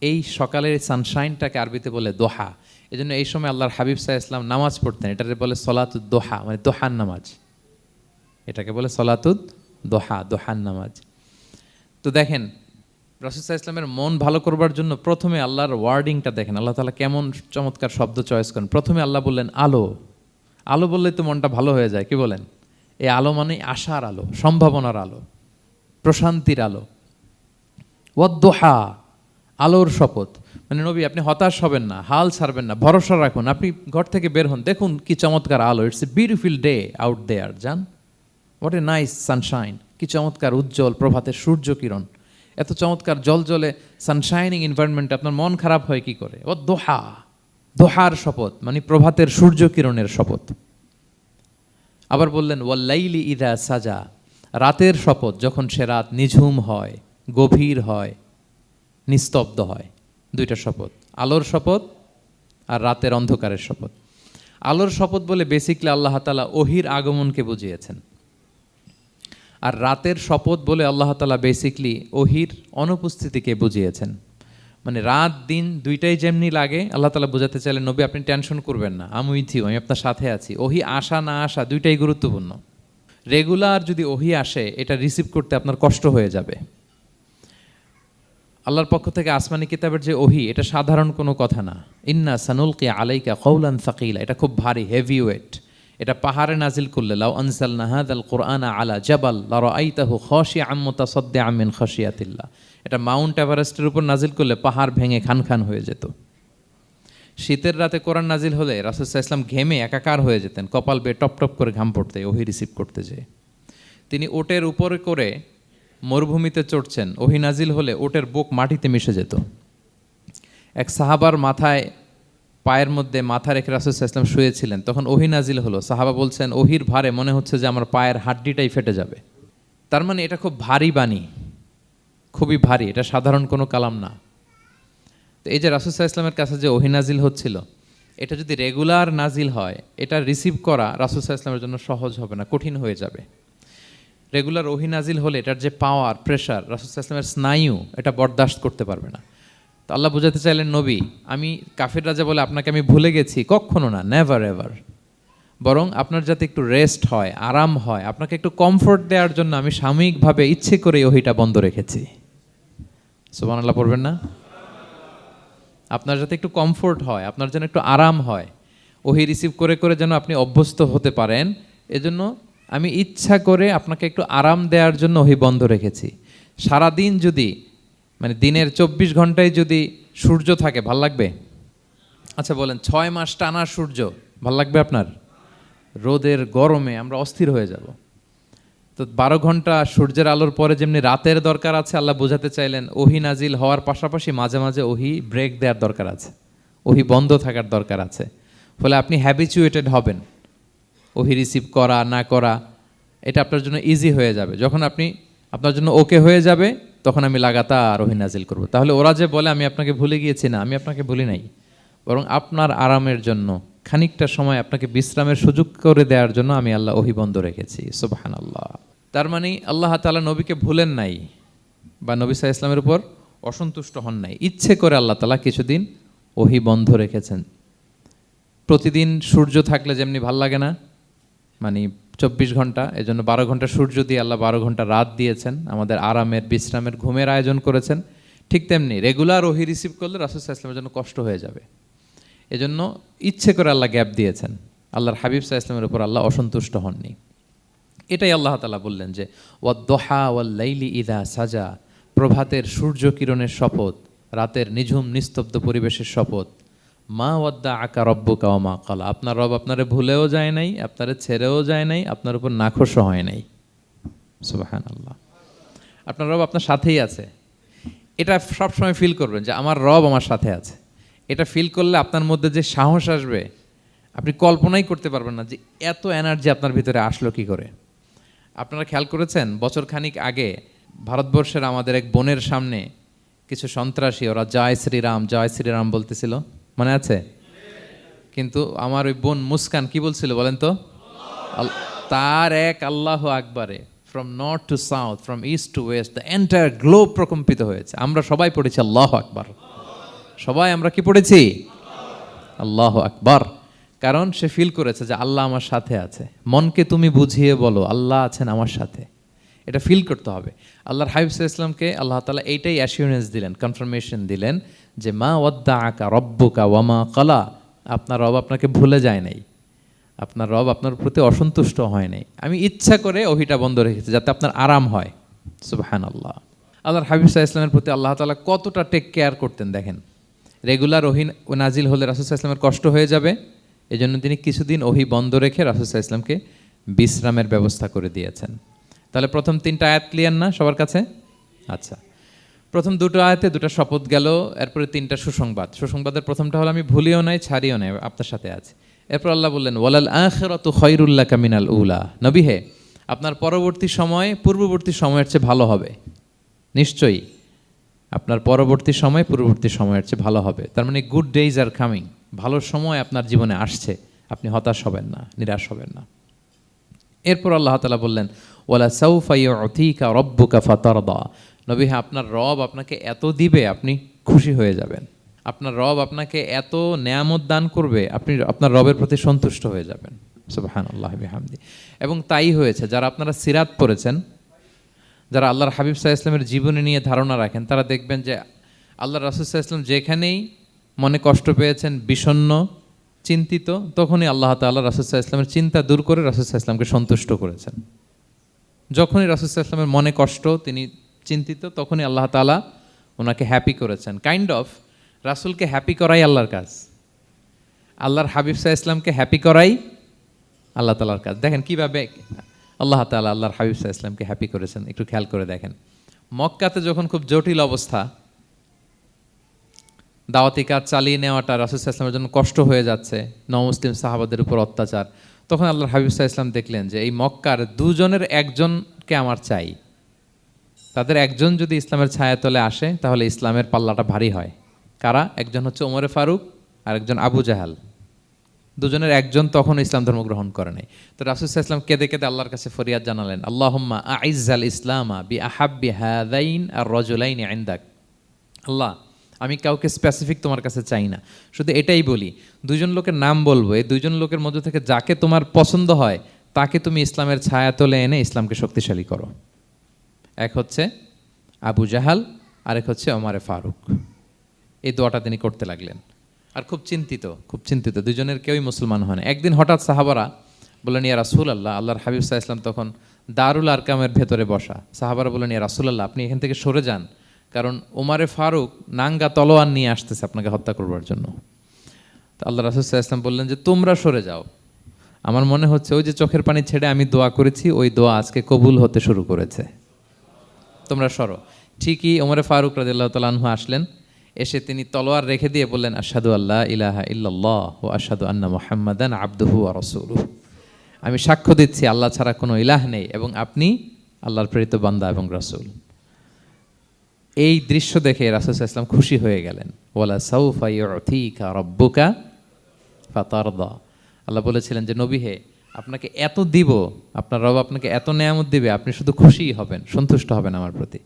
এই সকালের সানশাইনটাকে আরবিতে বলে দোহা। এই জন্য এই সময় আল্লাহর হাবিব সাল্লাল্লাহু আলাইহি ওয়াসাল্লাম নামাজ পড়তেন, এটাকে বলে সলাতুদ দোহা, মানে দোহার নামাজ। এটাকে বলে সলাতুদ দোহা, দোহার নামাজ। তো দেখেন রাসূল সাল্লাল্লাহু আলাইহি ওয়াসাল্লামের মন ভালো করবার জন্য প্রথমে আল্লাহর ওয়ার্ডিংটা দেখেন, আল্লাহ তাআলা কেমন চমৎকার শব্দ চয়েস করেন। প্রথমে আল্লাহ বললেন আলো। আলো বললেই তো মনটা ভালো হয়ে যায়, কি বলেন? এই আলো মানে আশার আলো, সম্ভাবনার আলো, প্রশান্তির আলো। ওয়াদ-দুহা, আলোর শপথ। মানে নবী আপনি হতাশ হবেন না, হাল ছাড়বেন না, ভরসা রাখুন। আপনি ঘর থেকে বের হন, দেখুন কি চমৎকার আলো। It's a beautiful day out there, জান, হোয়াট এ নাইস সানশাইন। কি চমৎকার উজ্জ্বল প্রভাতের সূর্য কিরণ। এত চমৎকার জলজলে সানশাইনিং এনভায়রনমেন্টে আপনার মন খারাপ হয় কি করে? ওয়াদ-দুহা, দোহার শপথ মানে প্রভাতের সূর্য কিরণের শপথ। আবার বললেন ওয়াল-লাইলি ইযা সাজা, রাতের শপথ, যখন সে রাত নিঝুম হয়, গভীর হয়, নিস্তব্ধ হয়। 2টা শপথ, আলোর শপথ আর রাতের অন্ধকারের শপথ। আলোর শপথ বলে বেসিকলি আল্লাহ তাআলা ওহির আগমনকে বুঝিয়েছেন, আর রাতের শপথ বলে আল্লাহ তাআলা বেসিকলি ওহির অনুপস্থিতিকে বুঝিয়েছেন। মানে রাত দিন দুইটাই যেমনি লাগে, আল্লাহ তাআলা বোঝাতে চাইলেন নবী আপনি টেনশন করবেন না, আমি উইথ ইউ, আমি আপনার সাথে আছি। ওহি আসা না আসা দুইটাই গুরুত্বপূর্ণ। রেগুলার যদি ওহি আসে এটা রিসিভ করতে আপনার কষ্ট হয়ে যাবে। আল্লাহর পক্ষ থেকে আসমানি কিতাবের যে ওহি, এটা সাধারণ কোনো কথা না। ইন্না সানুলকি আলাইকা কওলান সাকিলা, এটা খুব ভারী, হেভি ওয়েট। এটা পাহাড়ে নাজিল করলে, লাউ আনজালনা হাযাল কুরআনা আলা জাবাল লারাআইতাহু খাশিআম মুতাসাদ্দিআম মিন খাশিয়াতিল্লাহ, এটা মাউন্ট এভারেস্টের উপর নাজিল করলে পাহাড় ভেঙে খান খান হয়ে যেত। শীতের রাতে কোরআন নাজিল হলে রাসূল সাল্লাল্লাহু আলাইহি ওয়াসাল্লাম ঘেমে একাকার হয়ে যেতেন, কপাল বেয়ে টপ টপ করে ঘাম পড়তে ওহি রিসিভ করতে যেয়ে। তিনি ওটের উপরে করে মরুভূমিতে চড়ছেন, ওহি নাজিল হলে ওটের বুক মাটিতে মিশে যেত। এক সাহাবার মাথায়, পায়ের মধ্যে মাথা রেখে রাসূল সাল্লাল্লাহু আলাইহি ওয়াসাল্লাম শুয়েছিলেন, তখন ওহি নাজিল হলো। সাহাবা বলছেন, ওহির ভারে মনে হচ্ছে যে আমার পায়ের হাড্ডিটাই ফেটে যাবে। তার মানে এটা খুব ভারী বাণী, খুবই ভারী, এটা সাধারণ কোনো কালাম না। তো এই যে রাসূল সাল্লাল্লাহু আলাইহি ওয়াসাল্লামের কাছে যে ওহি নাজিল হচ্ছিল, এটা যদি রেগুলার নাজিল হয়, এটা রিসিভ করা রাসূল সাল্লাল্লাহু আলাইহি ওয়াসাল্লামের জন্য সহজ হবে না, কঠিন হয়ে যাবে। রেগুলার ওহি নাজিল হলে এটার যে পাওয়ার, প্রেশার, রাসূল সাল্লাল্লাহু আলাইহি ওয়াসাল্লামের স্নায়ু এটা বরদাস্ত করতে পারবে না। তো আল্লাহ বোঝাতে চাইলেন, নবী, আমি কাফির রাজা বলে আপনাকে আমি ভুলে গেছি, কখনো না, নেভার এভার। বরং আপনার যাতে একটু রেস্ট হয়, আরাম হয়, আপনাকে একটু কমফোর্ট দেওয়ার জন্য আমি সাময়িকভাবে ইচ্ছে করে ওহিটা বন্ধ রেখেছি। সুবহানাল্লাহ পড়বেন না? আপনার যাতে একটু কমফোর্ট হয়, আপনার যেন একটু আরাম হয়, ওহি রিসিভ করে করে যেন আপনি অভ্যস্ত হতে পারেন, এজন্য আমি ইচ্ছা করে আপনাকে একটু আরাম দেওয়ার জন্য ওহি বন্ধ রেখেছি। সারাদিন যদি, মানে দিনের 24 ঘন্টায় যদি সূর্য থাকে, ভাল লাগবে? আচ্ছা বলেন, 6 মাস টানা সূর্য ভাল লাগবে আপনার? রোদের গরমে আমরা অস্থির হয়ে যাব। তো 12 ঘন্টা সূর্যের আলোর পরে যেমনি রাতের দরকার আছে, আল্লাহ বোঝাতে চাইলেন ওহি নাজিল হওয়ার পাশাপাশি মাঝে মাঝে ওহি ব্রেক দেওয়ার দরকার আছে, ওহি বন্ধ থাকার দরকার আছে। ফলে আপনি হ্যাবিচুয়েটেড হবেন, ওহি রিসিভ করা না করা এটা আপনার জন্য ইজি হয়ে যাবে। যখন আপনি, আপনার জন্য ওকে হয়ে যাবে, তখন আমি লাগাতার ওহি নাজিল করব। তাহলে ওরা যে বলে আমি আপনাকে ভুলে গিয়েছি, না, আমি আপনাকে ভুলি নাই, বরং আপনার আরামের জন্য খানিকটা সময় আপনাকে বিশ্রামের সুযোগ করে দেওয়ার জন্য আমি আল্লাহ ওহি বন্ধ রেখেছি। সুবহানাল্লাহ। তার মানে আল্লাহ তাআলা নবীকে ভুলেন নাই বা নবী সাল্লাল্লাহু আলাইহি ওয়াসাল্লামের উপর অসন্তুষ্ট হন নাই, ইচ্ছে করে আল্লাহ তাআলা কিছুদিন ওহি বন্ধ রেখেছেন। প্রতিদিন সূর্য থাকলে যেমনি ভাল লাগে না, মানে 24 ঘন্টা, এজন্য 12 ঘন্টা সূর্য দিয়ে আল্লাহ 12 ঘন্টা রাত দিয়েছেন, আমাদের আরামের, বিশ্রামের, ঘুমের আয়োজন করেছেন। ঠিক তেমনি রেগুলার ওহি রিসিভ করলে রাসূল সাল্লাল্লাহু আলাইহি ওয়াসাল্লামের জন্য কষ্ট হয়ে যাবে, এজন্য ইচ্ছে করে আল্লাহ গ্যাপ দিয়েছেন। আল্লাহর হাবিব সাল্লাল্লাহু আলাইহি ওয়াসাল্লামের উপর আল্লাহ অসন্তুষ্ট হননি। এটাই আল্লাহ তাআলা বললেন যে ওয়াদ-দুহা ওয়াল-লাইলি ইযা সাজা, প্রভাতের সূর্য কিরণের শপথ, রাতের নিঝুম নিস্তব্ধ পরিবেশের শপথ। মা ওয়াদ্দাআকা রব্বুকা ওয়া মা ক্বালা, আপনার রব আপনারে ভুলেও যায় নাই, আপনারে ছেড়েও যায় নাই, আপনার উপর নাখোশও হয় নাই। সুবহানাল্লাহ। আপনার রব আপনার সাথেই আছে, এটা সবসময় ফিল করবেন যে আমার রব আমার সাথে আছে। এটা ফিল করলে আপনার মধ্যে যে সাহস আসবে, আপনি কল্পনাই করতে পারবেন না যে এত এনার্জি আপনার ভিতরে আসলো কি করে। আপনারা খেয়াল করেছেন, বছর খানিক আগে ভারতবর্ষের আমাদের এক বোনের সামনে কিছু সন্ত্রাসী, ওরা জয় শ্রীরাম জয় শ্রীরাম বলতেছিল, মনে আছে? কিন্তু আমার ওই বোন মুস্কান কি বলছিল বলেন তো? তার এক আল্লাহু আকবারে from north to south, from east to west, the entire globe প্রকম্পিত হয়েছে। আমরা সবাই পড়েছি আল্লাহু আকবার, সবাই আমরা কি পড়েছি? আল্লাহু আকবার। কারণ সে ফিল করেছে যে আল্লাহ আমার সাথে আছে। মনকে তুমি বুঝিয়ে বলো আল্লাহ আছেন আমার সাথে, এটা ফিল করতে হবে। আল্লাহর হাবিব সাল্লাল্লাহু আলাইহি ওয়াসাল্লামকে আল্লাহ তাআলা এইটাই অ্যাসিউরেন্স দিলেন, কনফার্মেশন দিলেন যে মা ওয়াদ্দাআকা রব্বুকা ওয়া মা ক্বালা, আপনার রব আপনাকে ভুলে যায় নাই, আপনার রব আপনার প্রতি অসন্তুষ্ট হয় নাই। আমি ইচ্ছা করে ওহিটা বন্ধ রেখেছি যাতে আপনার আরাম হয়। সুবহানাল্লাহ। আল্লাহর হাবিব সাল্লাল্লাহু আলাইহি ওয়াসাল্লামের প্রতি আল্লাহ তাআলা কতটা টেক কেয়ার করতেন দেখেন। রেগুলার ওহি নাজিল হলে রাসূল সাল্লাল্লাহু আলাইহি ওয়াসাল্লামের কষ্ট হয়ে যাবে, এজন্য তিনি কিছুদিন ওহি বন্ধ রেখে রাসূল সাল্লাল্লাহু আলাইহি ওয়াসাল্লামকে বিশ্রামের ব্যবস্থা করে দিয়েছেন। তাহলে প্রথম 3টা আয়াত ক্লিয়ার না সবার কাছে? আচ্ছা, প্রথম 2টো আয়াতে 2টা শপথ গেল, এরপরে 3টা সুসংবাদ। সুসংবাদের প্রথমটা হলো আমি ভুলিও নাই ছাড়িও নাই, আপনার সাথে আছে। এরপর আল্লাহ বললেন ওয়ালাল আখিরাতু খায়রুল লাকা মিনাল উলা, নবী হে আপনার পরবর্তী সময় পূর্ববর্তী সময়ের চেয়ে ভালো হবে, নিশ্চয়ই আপনার পরবর্তী সময় পূর্ববর্তী সময়ের চেয়ে ভালো হবে। তার মানে গুড ডেইজ আর কামিং, ভালো সময় আপনার জীবনে আসছে, আপনি হতাশ হবেন না, নিরাশ হবেন না। এরপর আল্লাহ তাআলা বললেন ওয়ালা সাউফা ইউতিকা রব্বুকা ফাতারদা, নবী হ্যাঁ আপনার রব আপনাকে এত দিবে আপনি খুশি হয়ে যাবেন, আপনার রব আপনাকে এত নেয়ামত দান করবে আপনি আপনার রবের প্রতি সন্তুষ্ট হয়ে যাবেন। সুবহানাল্লাহি বিহামদি। এবং তাই হয়েছে, যারা আপনারা সিরাত পড়েছেন, যারা আল্লাহর হাবিব সাল্লাল্লাহু আলাইহি ওয়াসাল্লামের জীবনী নিয়ে ধারণা রাখেন, তারা দেখবেন যে আল্লাহর রাসূল সাল্লাল্লাহু আলাইহি ওয়াসাল্লাম যেখানেই মনে কষ্ট পেয়েছেন, বিষণ্ণ, চিন্তিত, তখনই আল্লাহ তাআলা রাসূল সাল্লাল্লাহু আলাইহি ওয়াসাল্লামের চিন্তা দূর করে রাসূল সাল্লাল্লাহু আলাইহি ওয়াসাল্লামকে সন্তুষ্ট করেছেন। যখনই রাসূল সাল্লাল্লাহু আলাইহি ওয়াসাল্লামের মনে কষ্ট, তিনি চিন্তিত, তখনই আল্লাহ তাআলা ওনাকে হ্যাপি করেছেন। কাইন্ড অফ রাসূলকে হ্যাপি করাই আল্লাহর কাজ, আল্লাহর হাবিব সাল্লাল্লাহু আলাইহি ওয়াসাল্লামকে হ্যাপি করাই আল্লাহ তাআলার কাজ। দেখেন কিভাবে আল্লাহ তাআলা আল্লাহর হাবিব সাল্লাল্লাহু আলাইহি ওয়াসাল্লামকে হ্যাপি করেছেন, একটু খেয়াল করে দেখেন। মক্কাতে যখন খুব জটিল অবস্থা, দাওয়াতি কাজ চালিয়ে নেওয়াটা রাসূল সাল্লাল্লাহু আলাইহি ওয়াসাল্লামের জন্য কষ্ট হয়ে যাচ্ছে, নমুসলিম সাহাবাদের উপর অত্যাচার, তখন আল্লাহর হাবিব সাল্লাল্লাহু আলাইহি ওয়াসাল্লাম দেখলেন যে এই মক্কার দুজনের একজনকে আমার চাই। তাদের একজন যদি ইসলামের ছায়াতলে আসে তাহলে ইসলামের পাল্লাটা ভারী হয়। কারা? একজন হচ্ছে ওমরে ফারুক আর একজন আবু জাহাল। দুজনের একজন তখন ইসলাম ধর্ম গ্রহণ করে নাই। তো রাসূল সাল্লাল্লাহু আলাইহি ওয়াসাল্লাম কেঁদে কেঁদে আল্লাহর কাছে ফরিয়াদ জানালেন, আল্লাহুম্মা আইজ্জাল ইসলামা বি আহাব্বি হাযাইন আর রাজুলাইনি ইনদাক। আল্লাহ, আমি কাউকে স্পেসিফিক তোমার কাছে চাই না, শুধু এটাই বলি, দুজন লোকের নাম বলবো, এই দুজন লোকের মধ্যে থেকে যাকে তোমার পছন্দ হয় তাকে তুমি ইসলামের ছায়াতলে এনে ইসলামকে শক্তিশালী করো। এক হচ্ছে আবু জাহাল, আরেক হচ্ছে ওমরে ফারুক। এই দোয়াটা তিনি করতে লাগলেন, আর খুব চিন্তিত, দুজনের কেউই মুসলমান হয় না। একদিন হঠাৎ সাহাবারা বললেন, ইয়া রাসূলুল্লাহ, আল্লাহর হাবিব সাল্লাল্লাহু আলাইহি ওয়াসাল্লাম তখন দারুল আরকামের ভেতরে বসা। সাহাবারা বললেন, ইয়া রাসূলুল্লাহ, আপনি এখান থেকে সরে যান, কারণ ওমরে ফারুক নাঙ্গা তলোয়ার নিয়ে আসতেছে আপনাকে হত্যা করবার জন্য। তো আল্লাহ রাসূল সাল্লাল্লাহু আলাইহি ওয়াসাল্লাম বললেন যে তোমরা সরে যাও, আমার মনে হচ্ছে ওই যে চোখের পানি ছেড়ে আমি দোয়া করেছি, ওই দোয়া আজকে কবুল হতে শুরু করেছে, তোমরা সরো। ঠিকই ওমরে ফারুক রাদিয়াল্লাহু তাআলা আনহু আসলেন, এসে তিনি তলোয়ার রেখে দিয়ে বললেন, আশহাদু আল্লা ইলাহা ইল্লাল্লাহ ওয়া আশহাদু আন্না মুহাম্মাদান আবদুহু ওয়া রাসূলুহু। আমি সাক্ষ্য দিচ্ছি আল্লাহ ছাড়া কোনো ইলাহ নেই এবং আপনি আল্লাহর প্রেরিত বান্দা এবং রাসূল। এই দৃশ্য দেখে রাসূল সাল্লাল্লাহু আলাইহি ওয়াসাল্লাম খুশি হয়ে গেলেন। ওয়ালা সাউফা ইউতিকা রাব্বুকা ফাতারদা। আল্লাহ বলেছিলেন যে নবী হে, আপনাকে এত দিব, আপনার রব আপনাকে এত নেয়ামত দিবে, আপনি শুধু খুশিই হবেন, সন্তুষ্ট হবেন আমার প্রতি।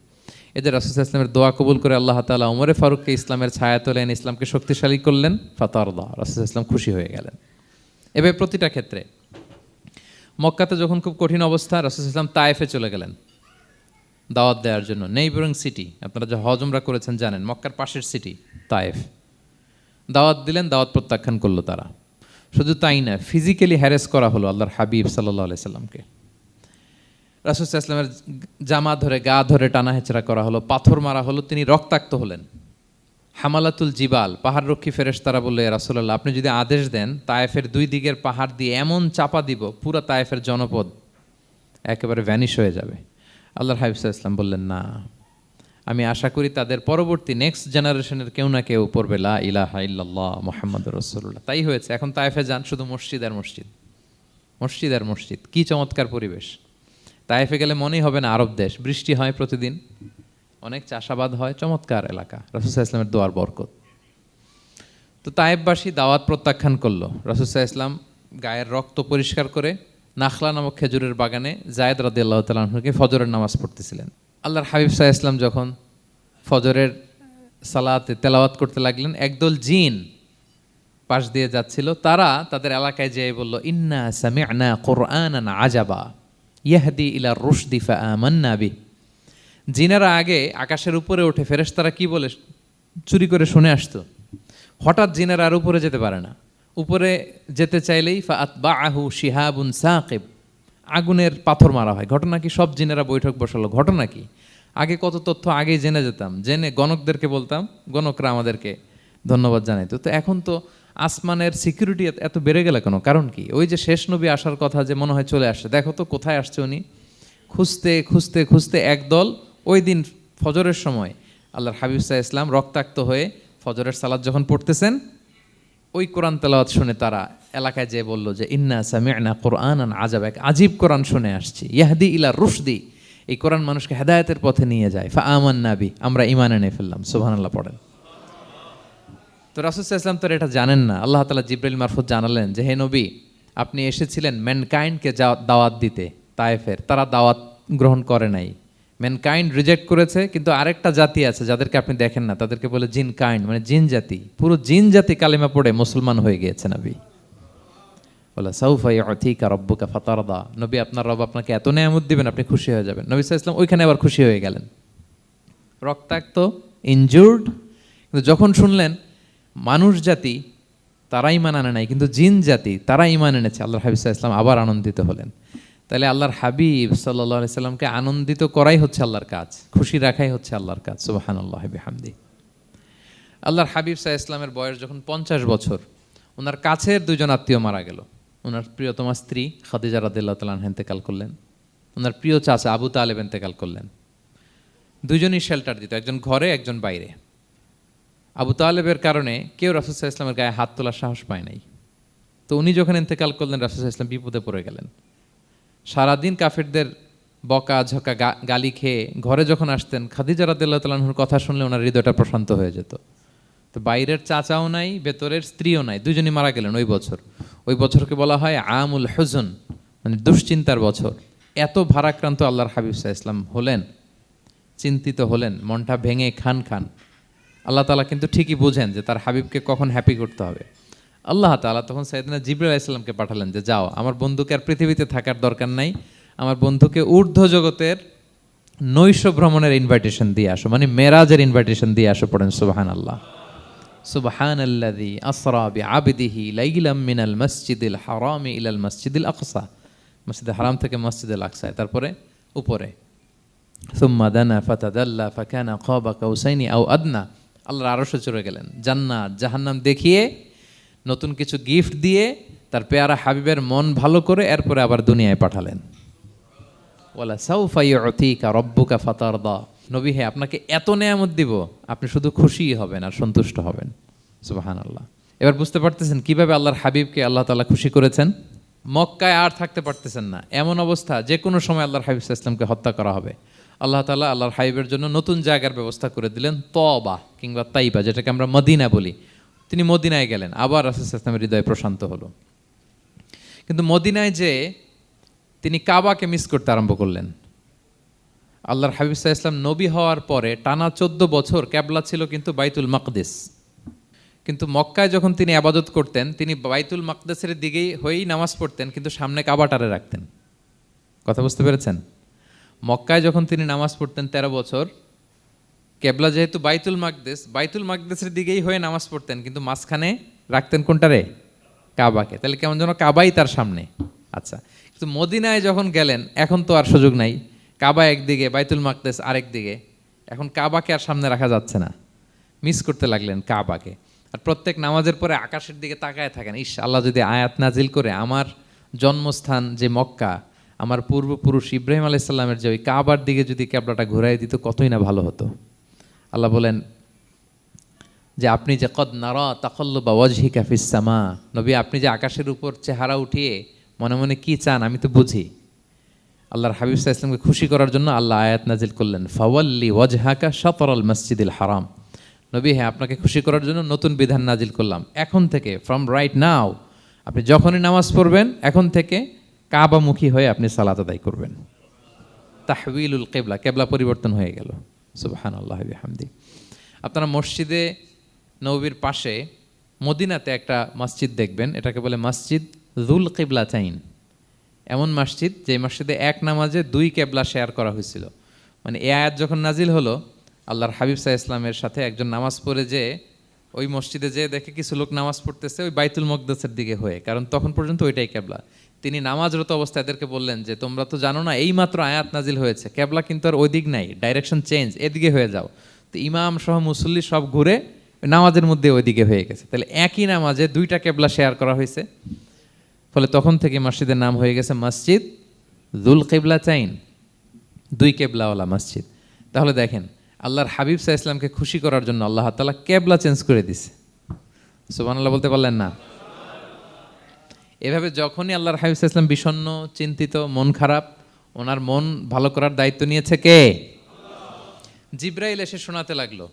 এদের রাসূল সাল্লাল্লাহু আলাইহি ওয়াসাল্লামের দোয়া কবুল করে আল্লাহ তাআলা ওমরে ফারুককে ইসলামের ছায়াতলে এনে ইসলামকে শক্তিশালী করলেন। ফাতারদা, রাসূল সাল্লাল্লাহু আলাইহি ওয়াসাল্লাম খুশি হয়ে গেলেন। এভাবে প্রতিটা ক্ষেত্রে। মক্কাতে যখন খুব কঠিন অবস্থা, রাসূল সাল্লাল্লাহু আলাইহি ওয়াসাল্লাম তায়েফে চলে গেলেন দাওয়াত দেওয়ার জন্য। নেইবারিং সিটি, আপনারা যে হজ উমরা করেছেন জানেন, মক্কার পাশের সিটি তায়েফ। দাওয়াত দিলেন, দাওয়াত প্রত্যাখ্যান করলো তারা। শুধু তাই না, ফিজিক্যালি হ্যারেস করা হলো আল্লাহর হাবিব সাল্লাল্লাহু আলাইহি সাল্লামকে। রাসূল সাল্লাল্লাহু আলাইহি ওয়াসাল্লামের জামা ধরে, গা ধরে টানা হেঁচড়া করা হলো, পাথর মারা হলো, তিনি রক্তাক্ত হলেন। হামালাতুল জিবাল, পাহাড়রক্ষী ফেরেশতারা বলল, ইয়া রাসূলুল্লাহ, আপনি যদি আদেশ দেন তায়েফের দুই দিকের পাহাড় দিয়ে এমন চাপা দিব, পুরো তায়েফের জনপদ একেবারে ভ্যানিশ হয়ে যাবে। আল্লাহর হাবিব সাল্লাল্লাহু আলাইহি ওয়াসাল্লাম বললেন, না, আমি আশা করি তাদের পরবর্তী নেক্সট জেনারেশনের কেউ না কেউ পড়বে লা ইলাহা ইল্লাল্লাহ মুহাম্মাদুর রাসূলুল্লাহ। তাই হয়েছে। এখন তায়েফে যান, শুধু মসজিদ আর মসজিদ, মসজিদ আর মসজিদ। কি চমৎকার পরিবেশ! তায়েফে গেলে মনেই হবে না আরব দেশ। বৃষ্টি হয় প্রতিদিন, অনেক চাষাবাদ হয়, চমৎকার এলাকা, রাসূল সাল্লাল্লাহু আলাইহি ওয়াসাল্লামের দোয়ার বরকত। তো তায়েফবাসী দাওয়াত প্রত্যাখ্যান করলো। রাসূল সাল্লাল্লাহু আলাইহি ওয়াসাল্লাম গায়ের রক্ত পরিষ্কার করে নাখলা নামক খেজুরের বাগানে যায়েদ রাদিয়াল্লাহু তাআলা আনহুকে ফজরের নামাজ পড়তেছিলেন। আল্লাহর হাবিব সাল্লাল্লাহু আলাইহি ওয়াসাল্লাম যখন ফজরের সালাতে তেলাওয়াত করতে লাগলেন, একদল জিন পাশ দিয়ে যাচ্ছিল, তারা তাদের এলাকায় যেয়ে বলল, ইন্না সামি'না কুরআনান আজাবা ইয়াহদি ইলা রুশদি ফাআমান্না বিহি। জিনেরা আগে আকাশের উপরে ওঠে, ফেরেশতারা কি বলে চুরি করে শুনে আসতো। হঠাৎ জিনেরা আর উপরে যেতে পারে না, উপরে যেতে চাইলেই ফাআতবাআহু শিহাবুন সাকিব, আগুনের পাথর মারা হয়। ঘটনা কি? সব জিনেরা বৈঠক বসালো। ঘটনা কি? আগে কত তথ্য আগেই জেনে যেতাম, জেনে গণকদেরকে বলতাম, গণকরা আমাদেরকে ধন্যবাদ জানাইতো। তো এখন তো আসমানের সিকিউরিটি এত বেড়ে গেল কেন? কারণ কি? ওই যে শেষ নবী আসার কথা যে মনে হয় চলে আসছে, দেখো তো কোথায় আসছে উনি। খুঁজতে খুঁজতে খুঁজতে একদল ওই দিন ফজরের সময় আল্লাহর হাবিব সাল্লাল্লাহু আলাইহি ওয়াসাল্লাম রক্তাক্ত হয়ে ফজরের সালাত যখন পড়তেছেন, ওই কোরআন তেলাওয়াত শুনে তারা এলাকায় যেয়ে বলল যে ইন্না সামি'না কুরআনান আজাবা, এক আজীব কোরআন শুনে আসছি, ইয়াহদি ইলা রুশদি, এই কোরআন মানুষকে হেদায়েতের পথে নিয়ে যায়। ফাআমান্না বিহি, আমরা ঈমান এনে ফেললাম। সুবহানাল্লাহ পড়েন। তো রাসূল সাল্লাল্লাহু আলাইহি ওয়াসাল্লাম তো এটা জানেন না। আল্লাহ তাআলা জিবরাইল মারফত জানালেন যে হে নবী, আপনি এসেছিলেন ম্যানকাইন্ডকে দাওয়াত দিতে তায়েফের, তারা দাওয়াত গ্রহণ করে নাই, ম্যানকাইন্ড রিজেক্ট করেছে। কিন্তু আরেকটা জাতি আছে যাদেরকে আপনি দেখেন না, তাদেরকে বলে জিন কাইন্ড, মানে জিন জাতি। পুরো জিন জাতি কালিমা পড়ে মুসলমান হয়ে গিয়েছে নবী। ওয়ালা সাউফা ইউতিকা রাব্বুকা ফাতারদা, নবী আপনার রব আপনাকে এত নেয়ামত দিবেন আপনি খুশি হয়ে যাবেন। নবী সাল্লাল্লাহু আলাইহি ওয়াসাল্লাম ওইখানে আবার খুশি হয়ে গেলেন, রক্তাক্ত, ইনজুর্ড। কিন্তু যখন শুনলেন মানুষ জাতি তারা ঈমান আনে নাই, কিন্তু জিন জাতি তারা ঈমান এনেছে, আল্লাহর হাবিব সাল্লাল্লাহু আলাইহি ওয়াসাল্লাম আবার আনন্দিত হলেন। তাহলে আল্লাহর হাবিব সাল্লাল্লাহু আলাইহি সাল্লামকে আনন্দিত করাই হচ্ছে আল্লাহর কাজ, খুশি রাখাই হচ্ছে আল্লাহর কাজ। সুবহানাল্লাহি বিহামদি। আল্লাহর হাবিব সাল্লাল্লাহু আলাইহি ওয়াসাল্লামের বয়স যখন 50 বছর, ওনার কাছের দুজন আত্মীয় মারা গেল। ওনার প্রিয়তমা স্ত্রী খাদিজা রাদিয়াল্লাহু তাআলা আনহা ইন্তেকাল করলেন, ওনার প্রিয় চাচা আবু তালেব ইন্তেকাল করলেন। দুজনই শেল্টার দিত, একজন ঘরে একজন বাইরে। আবু তালেবের কারণে কেউ রাসূল সাল্লাল্লাহু আলাইহি ওয়াসাল্লামের গায়ে হাত তোলার সাহস পায় নাই। তো উনি যখন ইন্তেকাল করলেন রাসূল সাল্লাল্লাহু আলাইহি ওয়াসাল্লাম বিপদে পড়ে গেলেন। সারাদিন কাফেরদের বকা ঝকা গালি খেয়ে ঘরে যখন আসতেন, খাদিজা রাদিয়াল্লাহু তাআলা আনহার কথা শুনলে ওনার হৃদয়টা প্রশান্ত হয়ে যেত। তো বাইরের চাচাও নাই, ভেতরের স্ত্রীও নাই, দুজনই মারা গেলেন ওই বছর। ওই বছরকে বলা হয় আমুল হুজন, মানে দুশ্চিন্তার বছর। এত ভারাক্রান্ত আল্লাহর হাবিব সাল্লাল্লাহু আলাইহি ওয়াসাল্লাম হলেন, চিন্তিত হলেন, মনটা ভেঙে খান খান। আল্লাহ তাআলা কিন্তু ঠিকই বুঝেন যে তার হাবিবকে কখন হ্যাপি করতে হবে। আল্লাহ তাআলা তখন সাইয়েদনা জিবরাইল আলাইহিস সালামকে পাঠালেন যে যাও, আমার বন্ধুকে আর পৃথিবীতে থাকার দরকার নাই, আমার বন্ধুকে ঊর্ধ্ব জগতের নৈশ ভ্রমণের ইনভাইটেশন দিয়ে আসো, মানে মেরাজের ইনভাইটেশন দিয়ে আসো। পড়েন সুবহানাল্লাহ। সুবহানাল্লাযী আসরা বিআবদিহি লাইলাম মিনাল মসজিদিল হারামি ইলাল মসজিদিল আকসা, মসজিদে হারাম থেকে মসজিদুল আকসায়, তারপরে উপরে সুম্মা দানা ফাতাদাল্লা ফাকানা কাবা কাউসাইনি আও আদনা। আল্লাহর আরশে চড়ে গেলেন, জান্নাত জাহান্নাম দেখিয়ে, নতুন কিছু গিফট দিয়ে, তার পেয়ারা হাবিবের মন ভালো করে এরপরে আবার দুনিয়ায় পাঠালেন। ওয়ালা সাউফা ইউতিকা রাব্বুকা ফাতারদা, নবী হে আপনাকে এত নেয়ামত দিব আপনি শুধু খুশিই হবেন আর সন্তুষ্ট হবেন। সুবহানাল্লাহ। এবার বুঝতে পারতেছেন কিভাবে আল্লাহর হাবিবকে আল্লাহ তাআলা খুশি করেছেন। মক্কায় আর থাকতে পারতেছেন না, এমন অবস্থা যে কোনো সময় আল্লাহর হাবিব সাল্লাল্লাহু আলাইহি ওয়াসাল্লামকে হত্যা করা হবে। আল্লাহ তাআলা আল্লাহর হাবিবের জন্য নতুন জায়গার ব্যবস্থা করে দিলেন, তওবা কিংবা তাইবা, যেটাকে আমরা মদিনা বলি। তিনি মদিনায় গেলেন, আবার রাসূল সাল্লাল্লাহু আলাইহি ওয়াসাল্লামের হৃদয় প্রশান্ত হলো। কিন্তু মদিনায় যে তিনি কাবাকে মিস করতে আরম্ভ করলেন। আল্লাহর হাবিব সাল্লাল্লাহু আলাইহি ওয়াসাল্লাম নবী হওয়ার পরে টানা 14 বছর কিবলা ছিল কিন্তু বাইতুল মাকদিস। কিন্তু মক্কায় যখন তিনি ইবাদত করতেন, তিনি বাইতুল মাকদিসের দিকেই হয়েই নামাজ পড়তেন, কিন্তু সামনে কাবাটারে রাখতেন। কথা বুঝতে পেরেছেন? মক্কায় যখন তিনি নামাজ পড়তেন 13 বছর, কিবলা যেহেতু বাইতুল মাকদিস, বাইতুল মাকদিসের দিকেই হয়ে নামাজ পড়তেন, কিন্তু মাঝখানে রাখতেন কোনটারে? কাবাকে। তাহলে কেমন যেন কাবাই তার সামনে। আচ্ছা, কিন্তু মদিনায় যখন গেলেন এখন তো আর সুযোগ নাই, কাবা একদিকে, বাইতুল মাকদিস আরেক দিকে, এখন কাবাকে আর সামনে রাখা যাচ্ছে না। মিস করতে লাগলেন কাবাকে। আর প্রত্যেক নামাজের পরে আকাশের দিকে তাকায় থাকেন, ইস আল্লাহ যদি আয়াত নাজিল করে আমার জন্মস্থান যে মক্কা, আমার পূর্বপুরুষ ইব্রাহিম আলাইহিস সালামের যে ওই কাবার দিকে যদি কিবলাটা ঘুরাই দিত কতই না ভালো হতো। আল্লাহ বলেন যে আপনি যে কদ নারা তাকাল্লুবা ওয়াজহিকা ফিস সামা, নবী আপনি যে আকাশের উপর চেহারা উঠিয়ে মনে মনে কি চান আমি তো বুঝি। আল্লাহর হাবিব সাল্লাল্লাহু আলাইহি ওয়াসাল্লামকে খুশি করার জন্য আল্লাহ আয়াত নাজিল করলেন, ফাওয়াল্লি ওয়াজহাকা শাতরাল মসজিদিল হারাম। নবী হ্যাঁ, আপনাকে খুশি করার জন্য নতুন বিধান নাজিল করলাম, এখন থেকে ফ্রম রাইট নাও আপনি যখনই নামাজ পড়বেন এখন থেকে কাবামুখী হয়ে আপনি সালাত আদায় করবেন। তাহউইলুল কিবলা, কিবলা পরিবর্তন হয়ে গেল। সুবহানাল্লাহি ওয়া বিহামদি। আপনারা মসজিদে নববীর পাশে মদিনাতে একটা মসজিদ দেখবেন, এটাকে বলে মসজিদ যুল কিবলাতাইন। এমন মসজিদ যে মসজিদে এক নামাজে 2 কিবলা শেয়ার করা হয়েছিল। মানে এই আয়াত যখন নাজিল হলো, আল্লাহর হাবিব সাল্লাল্লাহু আলাইহি ওয়াসাল্লামের সাথে একজন নামাজ পড়ে যে ওই মসজিদে যে দেখে কিছু লোক নামাজ পড়তেছে ওই বাইতুল মাকদিসের দিকে হয়ে, কারণ তখন পর্যন্ত ওইটাই কিবলা। তিনি নামাজরত অবস্থায় এদেরকে বললেন যে তোমরা তো জানো না এই মাত্র আয়াত নাজিল হয়েছে, কিবলা কিন্তু আর ওই দিক নাই, ডাইরেকশন চেঞ্জ, এদিকে হয়ে যাও। তো ইমাম সহ মুসল্লি সব ঘুরে নামাজের মধ্যে ওইদিকে হয়ে গেছে। তাহলে একই নামাজে 2টা কিবলা শেয়ার করা হয়েছে, ফলে তখন থেকে মসজিদের নাম হয়ে গেছে মসজিদ যুল কিবলাতাইন, 2 কিবলাওয়ালা মসজিদ। তাহলে দেখেন আল্লাহর হাবিব সাল্লাল্লাহু আলাইহি ওয়াসাল্লামকে খুশি করার জন্য আল্লাহ তাআলা কিবলা চেঞ্জ করে দিছে। সুবহানাল্লাহ বলতে পারলেন না? এভাবে যখনই আল্লাহর হাবিব সাল্লাল্লাহু আলাইহি ওয়াসাল্লাম বিষণ্ণ, চিন্তিত, মন খারাপ, ওনার মন ভালো করার দায়িত্ব নিয়েছে কে? জিবরাইল এসে শোনাতে লাগলো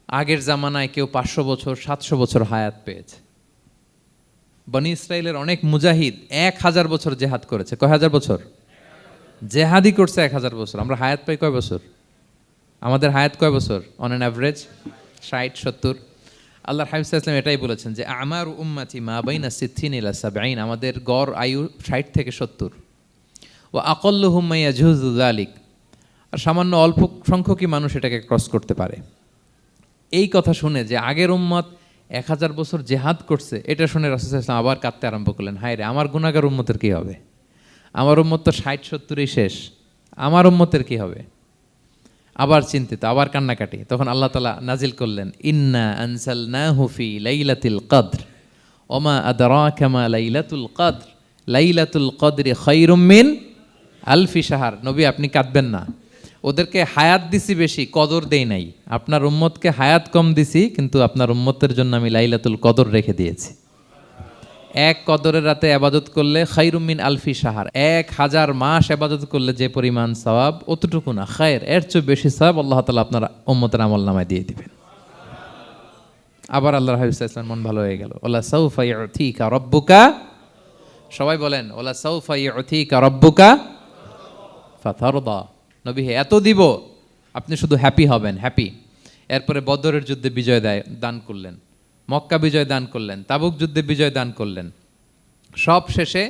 আগের জামানায় কেউ 500 বছর 700 বছর হায়াত পেয়েছে। বনি ইসরাইলের অনেক মুজাহিদ 1000 বছর জেহাদ করেছে। কয় হাজার বছর? জেহাদি করছে 1000 বছর। আমরা হায়াত পাই কয় বছর? আমাদের হায়াত কয় বছর অন অ্যান অ্যাভারেজ? 60-70। আল্লাহর হাবিব সাল্লাল্লাহু আলাইহি ওয়াসাল্লাম এটাই বলেছেন যে আমার উম্মতি মা বাইনা সিত্তিন ইলা সাবঈন, আমাদের গড় আয়ু 60 থেকে 70, ওয়া আকাল্লুহুম মা ইয়াজুযু যালিক, আর সামান্য অল্প সংখ্যকই মানুষ এটাকে ক্রস করতে পারে। এই কথা শুনে যে আগের উম্মত 1000 বছর জেহাদ করছে, এটা শুনে রাসূল সাল্লাল্লাহু আলাইহি ওয়াসাল্লাম আবার কাঁদতে আরম্ভ করলেন, হায় রে আমার গুনাহগার উম্মতের কি হবে, আমার উম্মত তো 60-70-ই শেষ, আমার উম্মতের কি হবে। আবার চিন্তিত, আবার কান্নাকাটি। তখন আল্লাহ তাআলা নাজিল করলেন, ইন্না আনজালনাহু ফি লাইলাতিল কদর ওমা আদরাকা মা লাইলাতুল কদর লাইলাতুল কদরি খায়রুম মিন আলফি শাহর। নবী আপনি কাঁদবেন না, ওদেরকে হায়াত দিছি বেশি, কদর দেই নাই। আপনার উম্মতকে হায়াত কম দিছি, কিন্তু আপনার উম্মতের জন্য আমি লাইলাতুল কদর রেখে দিয়েছি। এক কদরের রাতে আবাদত করলে খায়রুম মিন আলফি শাহর, 1000 মাস আবাদত করলে যে পরিমাণ সওয়াব, অতটুকু না, খায়ের এর চেয়ে বেশি সওয়াব আল্লাহ তাআলা আপনার উম্মতের আমলনামায় দিয়ে দিবেন। আবার আল্লাহর হাবিব সাল্লাল্লাহু আলাইহি ওয়াসাল্লাম মন ভালো হয়ে গেল। ওয়ালা সাউফা ইউতিকা রাব্বুকা, সবাই বলেন ওয়ালা সাউফা ইউতিকা রাব্বুকা ফাতারদা। নবী হে এত দিব, আপনি শুধু হ্যাপি হবেন, হ্যাপি। এরপরে বদরের যুদ্ধে বিজয় দান করলেন, মক্কা বিজয় দান করলেন, তাবুক যুদ্ধে বিজয় দান করলেন। সব শেষে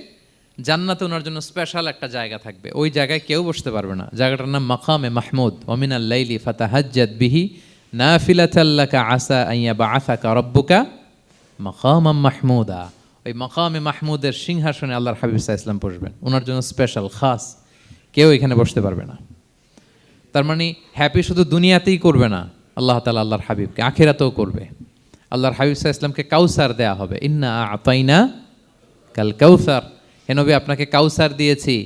জান্নাতে ওনার জন্য স্পেশাল একটা জায়গা থাকবে, ওই জায়গায় কেউ বসতে পারবে না। জায়গাটার নাম মাকামে মাহমুদ। ওমিনাল লাইলি ফাতাহাজ্জাদ বিহি নাফিলাতাল লাকা আসা আন ইয়াবআসাকা রাব্বুকা মাকামাম মাহমুদা। ওই মাকামে মাহমুদের সিংহাসনে আল্লাহর হাবিব সাল্লাল্লাহু আলাইহি ওয়াসাল্লাম বসবেন, ওনার জন্য স্পেশাল, খাস, কেউ এখানে বসতে পারবে না। তার মানে হ্যাপি শুধু দুনিয়াতেই করবে না আল্লাহ তাআলা, আল্লাহর হাবিবকে আখিরাতেও করবে। আল্লাহর হাবিব সাল্লাল্লাহু আলাইহি ওয়াসাল্লামকে কাউসার দেয়া হবে, ইন্না আতাইনা কাল কাউসার। হে নবী আপনাকে কাউসার দিয়েছি,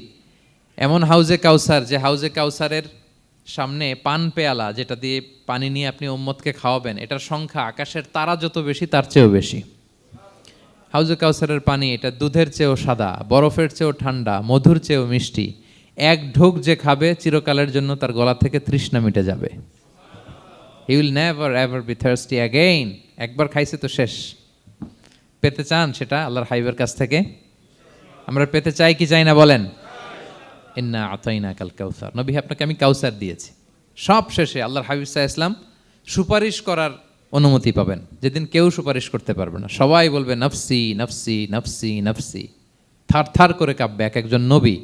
এমন হাউজে কাউসার যে হাউজে কাউসারের সামনে পান পেয়ালা, যেটা দিয়ে পানি নিয়ে আপনি উম্মতকে খাওয়াবেন, এটার সংখ্যা আকাশের তারা যত বেশি তার চেয়েও বেশি। হাউজে কাউসারের পানি এটা দুধের চেয়েও সাদা, বরফের চেয়েও ঠান্ডা, মধুর চেয়েও মিষ্টি। এক ঢোক যে খাবে চিরকালের জন্য তার গলা থেকে তৃষ্ণা মিটে যাবে। He will never ever be thirsty again. একবার খাইছে তো শেষ। পেতে চান সেটা আল্লাহর হাবিবের কাছ থেকে? আমরা পেতে চাই কি চাই না বলেন? ইন্না আতাইনা কাল কাউসার। নবী আপনাকে আমি কাউসার দিয়েছি। সব শেষে আল্লাহর হাবিব সাল্লাল্লাহু আলাইহি ওয়াসাল্লাম সুপারিশ করার অনুমতি পাবেন, যেদিন কেউ সুপারিশ করতে পারবে না। সবাই বলবে নফসি নফসি নফসি নফসি, থার থার করে কাঁপবে। এক একজন নবী,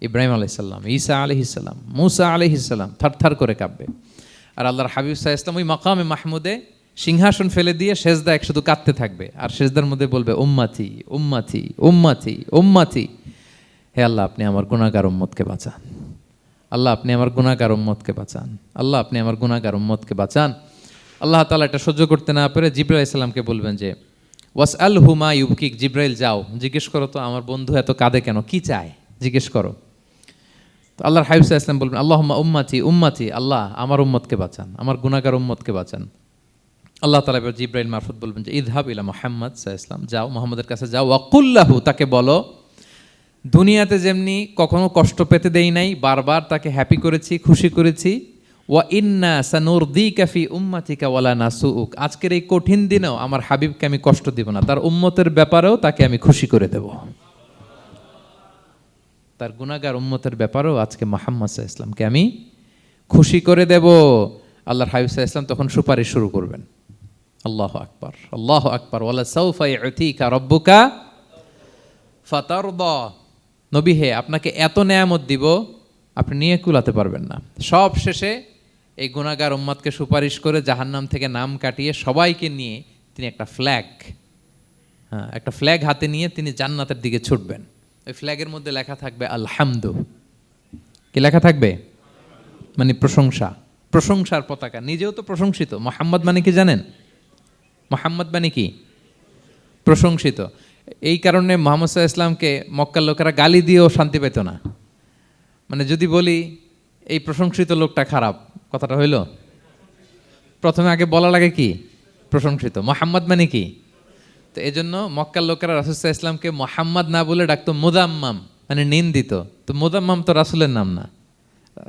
ইব্রাহিম আলাইহিস সালাম, ঈসা আলাইহিস সালাম, মূসা আলাইহিস সালাম, থার থার করে কাঁপবে। আর আল্লাহর হাবিব সাল্লাল্লাহু আলাইহি ওয়াসাল্লাম ওই মাকামে মাহমুদে সিংহাসন ফেলে দিয়ে সেজদায় শুধু কাঁদতে থাকবে, আর সেজদার মধ্যে বলবে উম্মতি উম্মতি উম্মতি উম্মতি। হে আল্লাহ আপনি আমার গুনাহগার উম্মতকে বাঁচান, আল্লাহ আপনি আমার গুনাহগার উম্মতকে বাঁচান, আল্লাহ আপনি আমার গুনাহগার উম্মতকে বাঁচান। আল্লাহ তাআলা এটা সহ্য করতে না পেরে জিবরাইল আলাইহিস সালামকে বলবেন যে ওয়াসআলহু মা ইউবকিক, জিবরাইল যাও জিজ্ঞেস করো তো আমার বন্ধু এত কাঁদে কেন, কি চায় জিজ্ঞেস করো। তো আল্লাহর হাবিব সাল্লাল্লাহু আলাইহি ওয়াসাল্লাম বলবেন আল্লাহুম্মা উম্মতি উম্মতি, আল্লাহ আমার উম্মতকে বাঁচান, আমার গুনাহগার উম্মতকে বাঁচান। আল্লাহ তাআলা এবার জিবরাইল মারফত বলবেন যে ইযহাব ইলা মুহাম্মদ সাল্লাল্লাহু আলাইহি ওয়াসাল্লাম, যাও মুহাম্মদের কাছে যাও, ওয়াকুল লাহু, তাকে বলো দুনিয়াতে যেমনি কখনো কষ্ট পেতে দেই নাই, বারবার তাকে হ্যাপি করেছি, খুশি করেছি। ওয়া ইন্না সানুরদিকা ফি উম্মাতিকা ওয়ালা নাসুউক, আজকের এই কঠিন দিনেও আমার হাবিবকে আমি কষ্ট দিব না, তার উম্মতের ব্যাপারেও তাকে আমি খুশি করে দেব। তার গুনাহগার উম্মতের ব্যাপারেও আজকে মুহাম্মদ সাল্লাল্লাহু আলাইহি ওয়াসাল্লামকে আমি খুশি করে দেব। আল্লাহর হাবিব সাল্লাল্লাহু আলাইহি ওয়াসাল্লাম তখন সুপারিশ শুরু করবেন। আল্লাহু আকবার, আল্লাহু আকবার। ওয়ালা সাউফা ইউতিকা রাব্বুকা ফাতারদা। নবী হে আপনাকে এত নেয়ামত দিব আপনি নিয়ে কুলাতে পারবেন না। সব শেষে এই গুনাহগার উম্মতকে সুপারিশ করে জাহান্নাম থেকে নাম কাটিয়ে সবাইকে নিয়ে তিনি একটা ফ্ল্যাগ হাতে নিয়ে তিনি জান্নাতের দিকে ছুটবেন। ওই ফ্ল্যাগের মধ্যে লেখা থাকবে আলহামদু। কি লেখা থাকবে? মানে প্রশংসা, প্রশংসার পতাকা। নিজেও তো প্রশংসিত। মুহাম্মদ মানে কি জানেন? মুহাম্মদ মানে কি? প্রশংসিত। এই কারণে মুহাম্মদ সাল্লাল্লাহু আলাইহি ওয়াসাল্লামকে মক্কার লোকেরা গালি দিয়েও শান্তি পেত না। মানে যদি বলি এই প্রশংসিত লোকটা খারাপ, কথাটা হইল? প্রথমে আগে বলা লাগে কি? প্রশংসিত। মুহাম্মদ মানে কি? তো এই জন্য মক্কার লোকেরা রাসূল সাল্লাল্লাহু আলাইহি ওয়াসাল্লামকে মুহাম্মদ না বলে ডাকতো মুদাম্মাম, মানে নিন্দিত। তো মুদাম্মাম তো রাসূলের নাম না,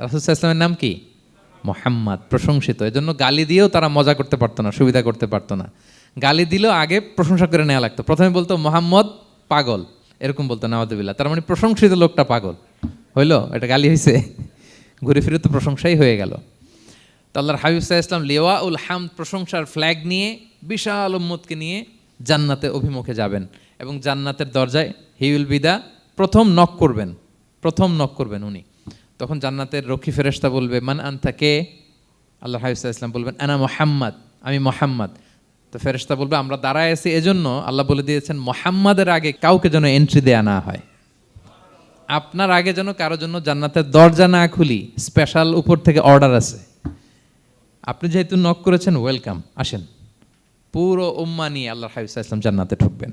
রাসূল সাল্লাল্লাহু আলাইহি ওয়াসাল্লামের নাম কি? মুহাম্মদ, প্রশংসিত। এই জন্য গালি দিয়েও তারা মজা করতে পারতো না, সুবিধা করতে পারতো না। গালি দিলেও আগে প্রশংসা করে নেওয়া লাগতো। প্রথমে বলতো মুহাম্মদ পাগল, এরকম বলতো নাউযুবিল্লাহ। তার মানে প্রশংসিত লোকটা পাগল হইলো, এটা গালি হয়েছে? ঘুরে ফিরে তো প্রশংসাই হয়ে গেল। তো আল্লাহর হাবিব সাল্লাল্লাহু আলাইহি ওয়াসাল্লাম লিওয়াউল হামদ, প্রশংসার ফ্ল্যাগ নিয়ে বিশাল উম্মতকে নিয়ে জান্নাতে অভিমুখে যাবেন এবং জান্নাতের দরজায় হি উইল বি দা প্রথম নক করবেন উনি। তখন জান্নাতের রক্ষী ফেরেশতা বলবে, মান আনতা, কে? আল্লাহ হাবিব সাল্লাল্লাহু আলাইহি ওয়াসাল্লাম বলবেন, আনা মুহাম্মদ, আমি মুহাম্মদ। তো ফেরেশতা বলবে, আমরা দাঁড়ায় আছি এজন্য আল্লাহ বলে দিয়েছেন মুহাম্মাদের আগে কাউকে যেন এন্ট্রি দেয়া না হয়, আপনার আগে যেন কারো জন্য জান্নাতের দরজা না খুলি, স্পেশাল উপর থেকে অর্ডার আছে। আপনি যেহেতু নক করেছেন, ওয়েলকাম, আসেন। পুরো উম্মাহ নিয়ে আল্লাহর হাবিব সাল্লাল্লাহু আলাইহি ওয়াসাল্লাম জান্নাতে ঢুকবেন।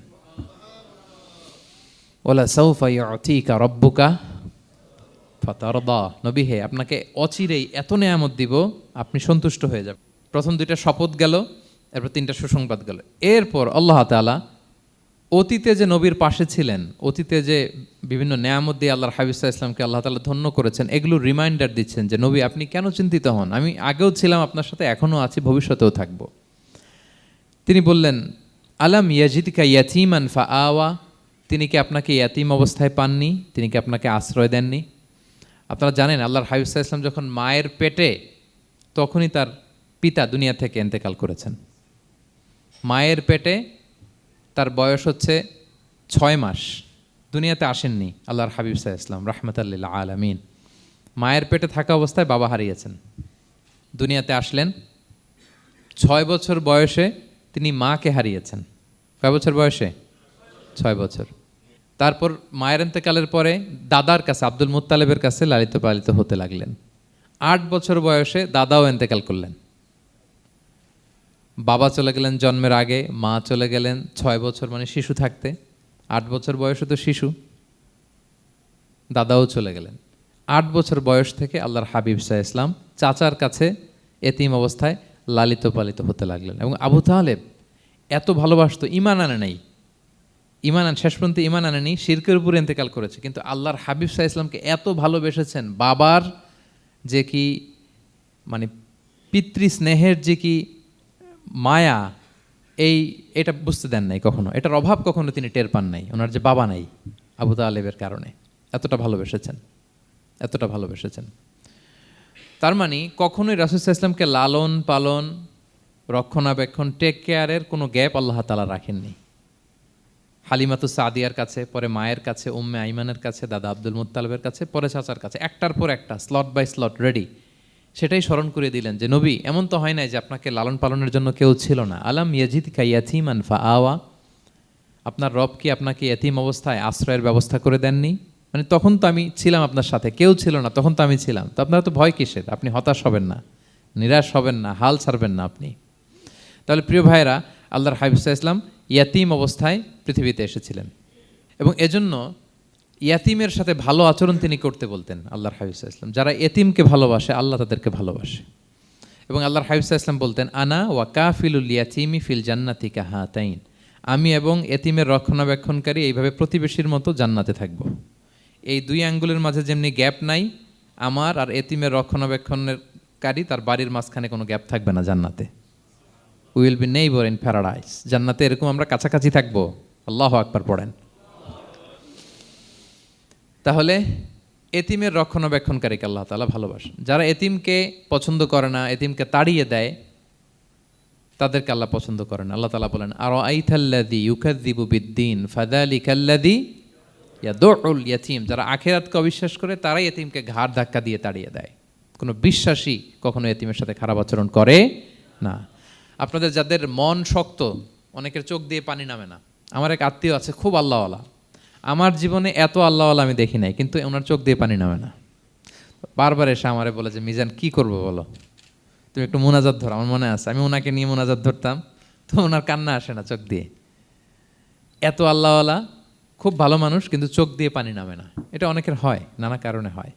ওয়ালা সাউফা ইউতিকা রাব্বুকা ফাতারদা, নবী হে, আপনাকে অচিরেই এত নেয়ামত দিব আপনি সন্তুষ্ট হয়ে যাবেন। প্রথম দুইটা শপথ গেল, এরপর তিনটা সুসংবাদ গেল। এরপর আল্লাহ তাআলা অতীতে যে নবীর পাশে ছিলেন, অতীতে যে বিভিন্ন নেয়ামত দিয়ে আল্লাহর হাবিব সাল্লাল্লাহু আলাইহি ওয়াসাল্লামকে আল্লাহ তাআলা ধন্য করেছেন, এগুলো রিমাইন্ডার দিচ্ছেন যে নবী আপনি কেন চিন্তিত হন, আমি আগেও ছিলাম আপনার সাথে, এখনও আছি, ভবিষ্যতেও থাকব। তিনি বললেন, আলাম ইয়াজিদকা ইয়াতীমান ফাআওয়া, তিনি কি আপনাকে ইয়াতীম অবস্থায় পাননি, তিনি কি আপনাকে আশ্রয় দেননি? আপনারা জানেন আল্লাহর হাবিব সাল্লাল্লাহু আলাইহি ওয়াসাল্লাম যখন মায়ের পেটে, তখনই তার পিতা দুনিয়া থেকে ইন্তেকাল করেছেন। মায়ের পেটে তার বয়স হচ্ছে 6 মাস, দুনিয়াতে আসেননি আল্লাহর হাবিব সাল্লাল্লাহু আলাইহি ওয়াসাল্লাম রাহমাতাল লিল আলামিন। মায়ের পেটে থাকা অবস্থায় বাবা হারিয়েছেন, দুনিয়াতে আসলেন 6 বছর বয়সে, তিনি মাকে হারিয়েছেন। কয় বছর বয়সে? 6 বছর। তারপর মায়ের ইন্তেকালের পরে দাদার কাছে, আব্দুল মুত্তালিবের কাছে লালিত পালিত হতে লাগলেন। 8 বছর বয়সে দাদাও ইন্তেকাল করলেন। বাবা চলে গেলেন জন্মের আগে, মা চলে গেলেন 6 বছর মানে শিশু থাকতে। 8 বছর বয়সে তো শিশু, দাদাও চলে গেলেন। 8 বছর বয়স থেকে আল্লাহর হাবিব সাল্লাল্লাহু আলাইহি ওয়াসাল্লাম চাচার কাছে এতিম অবস্থায় লালিত পালিত হতে লাগলেন। এবং আবু তালেব এত ভালোবাসতো, ইমান আনে নাই, শেষ পর্যন্ত ইমান আনেনি, শিরকের উপরে ইন্তেকাল করেছে, কিন্তু আল্লাহর হাবিব সাল্লাল্লাহু আলাইহি ওয়াসাল্লামকে এত ভালোবেসেছেন, বাবার যে কি মানে পিতৃ স্নেহের যে কি মায়া, এটা বুঝতে দেন নাই কখনো, এটার অভাব কখনো তিনি টের পান নাই, ওনার যে বাবা নাই আবু তালেবের কারণে। এতটা ভালোবেসেছেন। তার মানে কখনোই রাসূল সাল্লাল্লাহু আলাইহি ওয়াসাল্লামকে লালন পালন, রক্ষণাবেক্ষণ, টেক কেয়ারের কোনো গ্যাপ আল্লাহ তাআলা রাখেননি। হালিমাতু সাদিয়ার কাছে, পরে মায়ের কাছে, উম্মে আইমানের কাছে, দাদা আব্দুল মুত্তালিবের কাছে, পরে চাচার কাছে, একটার পর একটা, স্লট বাই স্লট রেডি। সেটাই স্মরণ করে দিলেন যে নবী, এমন তো হয় নাই যে আপনাকে লালন পালনের জন্য কেউ ছিল না। আলাম ইয়াজিদকা ইয়াতীমান ফাআওয়া, আপনার রব কি আপনাকে ইয়াতীম অবস্থায় আশ্রয়ের ব্যবস্থা করে দেননি? মানে তখন তো আমি ছিলাম আপনার সাথে, কেউ ছিল না, তখন তো আমি ছিলাম। তো আপনারা তো ভয় কিসের? আপনি হতাশ হবেন না, নিরাশ হবেন না, হাল ছাড়বেন না আপনি। তাহলে প্রিয় ভাইরা, আল্লাহর হাবিব সাল্লাল্লাহু আলাইহি ওয়াসাল্লাম ইয়াতীম অবস্থায় পৃথিবীতে এসেছিলেন এবং এজন্য ইয়াতীমের সাথে ভালো আচরণ তিনি করতে বলতেন আল্লাহর হাবিব সাল্লাল্লাহু আলাইহি ওয়াসাল্লাম। যারা এতিমকে ভালোবাসে, আল্লাহ তাদেরকে ভালোবাসে। এবং আল্লাহর হাবিব সাল্লাল্লাহু আলাইহি ওয়াসাল্লাম বলতেন, আনা ওয়া কাফিলুল ইয়াতীমি ফিল জান্নাতি কাহাতাইন, আমি এবং এতিমের রক্ষণাবেক্ষণকারী এইভাবে প্রতিবেশীর মতো জান্নাতে থাকব। এই 2 আঙ্গুলের মাঝে যেমনি গ্যাপ নাই, আমার আর এতিমের রক্ষণাবেক্ষণকারী তার বাড়ির মাঝখানে কোনো গ্যাপ থাকবে না জান্নাতে। Will be neighbour in paradise, জান্নাতে এরকম আমরা কাছাকাছি থাকবো। আল্লাহু আকবার পড়েন। তাহলে এতিমের রক্ষণাবেক্ষণকারীকে আল্লাহ তাআলা ভালোবাসেন। যারা এতিমকে পছন্দ করে না, এতিমকে তাড়িয়ে দেয়, তাদেরকে আল্লাহ পছন্দ করেন। আল্লাহ তাআলা বলেন, আরাআইতাল্লাযী ইউকাযযিবু বিদ্দীন ফাযালিকাল্লাযী ইয়াদুউল ইয়াতীম, যারা আখিরাতকে অবিশ্বাস করে তারাই এতিমকে ঘাড় ধাক্কা দিয়ে তাড়িয়ে দেয়। কোনো বিশ্বাসী কখনো এতিমের সাথে খারাপ আচরণ করে না। আপনাদের যাদের মন শক্ত, অনেকের চোখ দিয়ে পানি নামে না। আমার এক আত্মীয় আছে, খুব আল্লাহওয়ালা, আমার জীবনে এত আল্লাহওয়ালা আমি দেখি নাই, কিন্তু ওনার চোখ দিয়ে পানি নামে না। বারবার এসে আমারে বলে যে, মিজান কি করবো বলো, তুমি একটু মোনাজাত ধরো। আমার মনে আছে আমি ওনাকে নিয়ে মোনাজাত ধরতাম, তো ওনার কান্না আসে না চোখ দিয়ে। এত আল্লাহওয়ালা, খুব ভালো মানুষ, কিন্তু চোখ দিয়ে পানি নামে না। এটা অনেকের হয়, নানা কারণে হয়।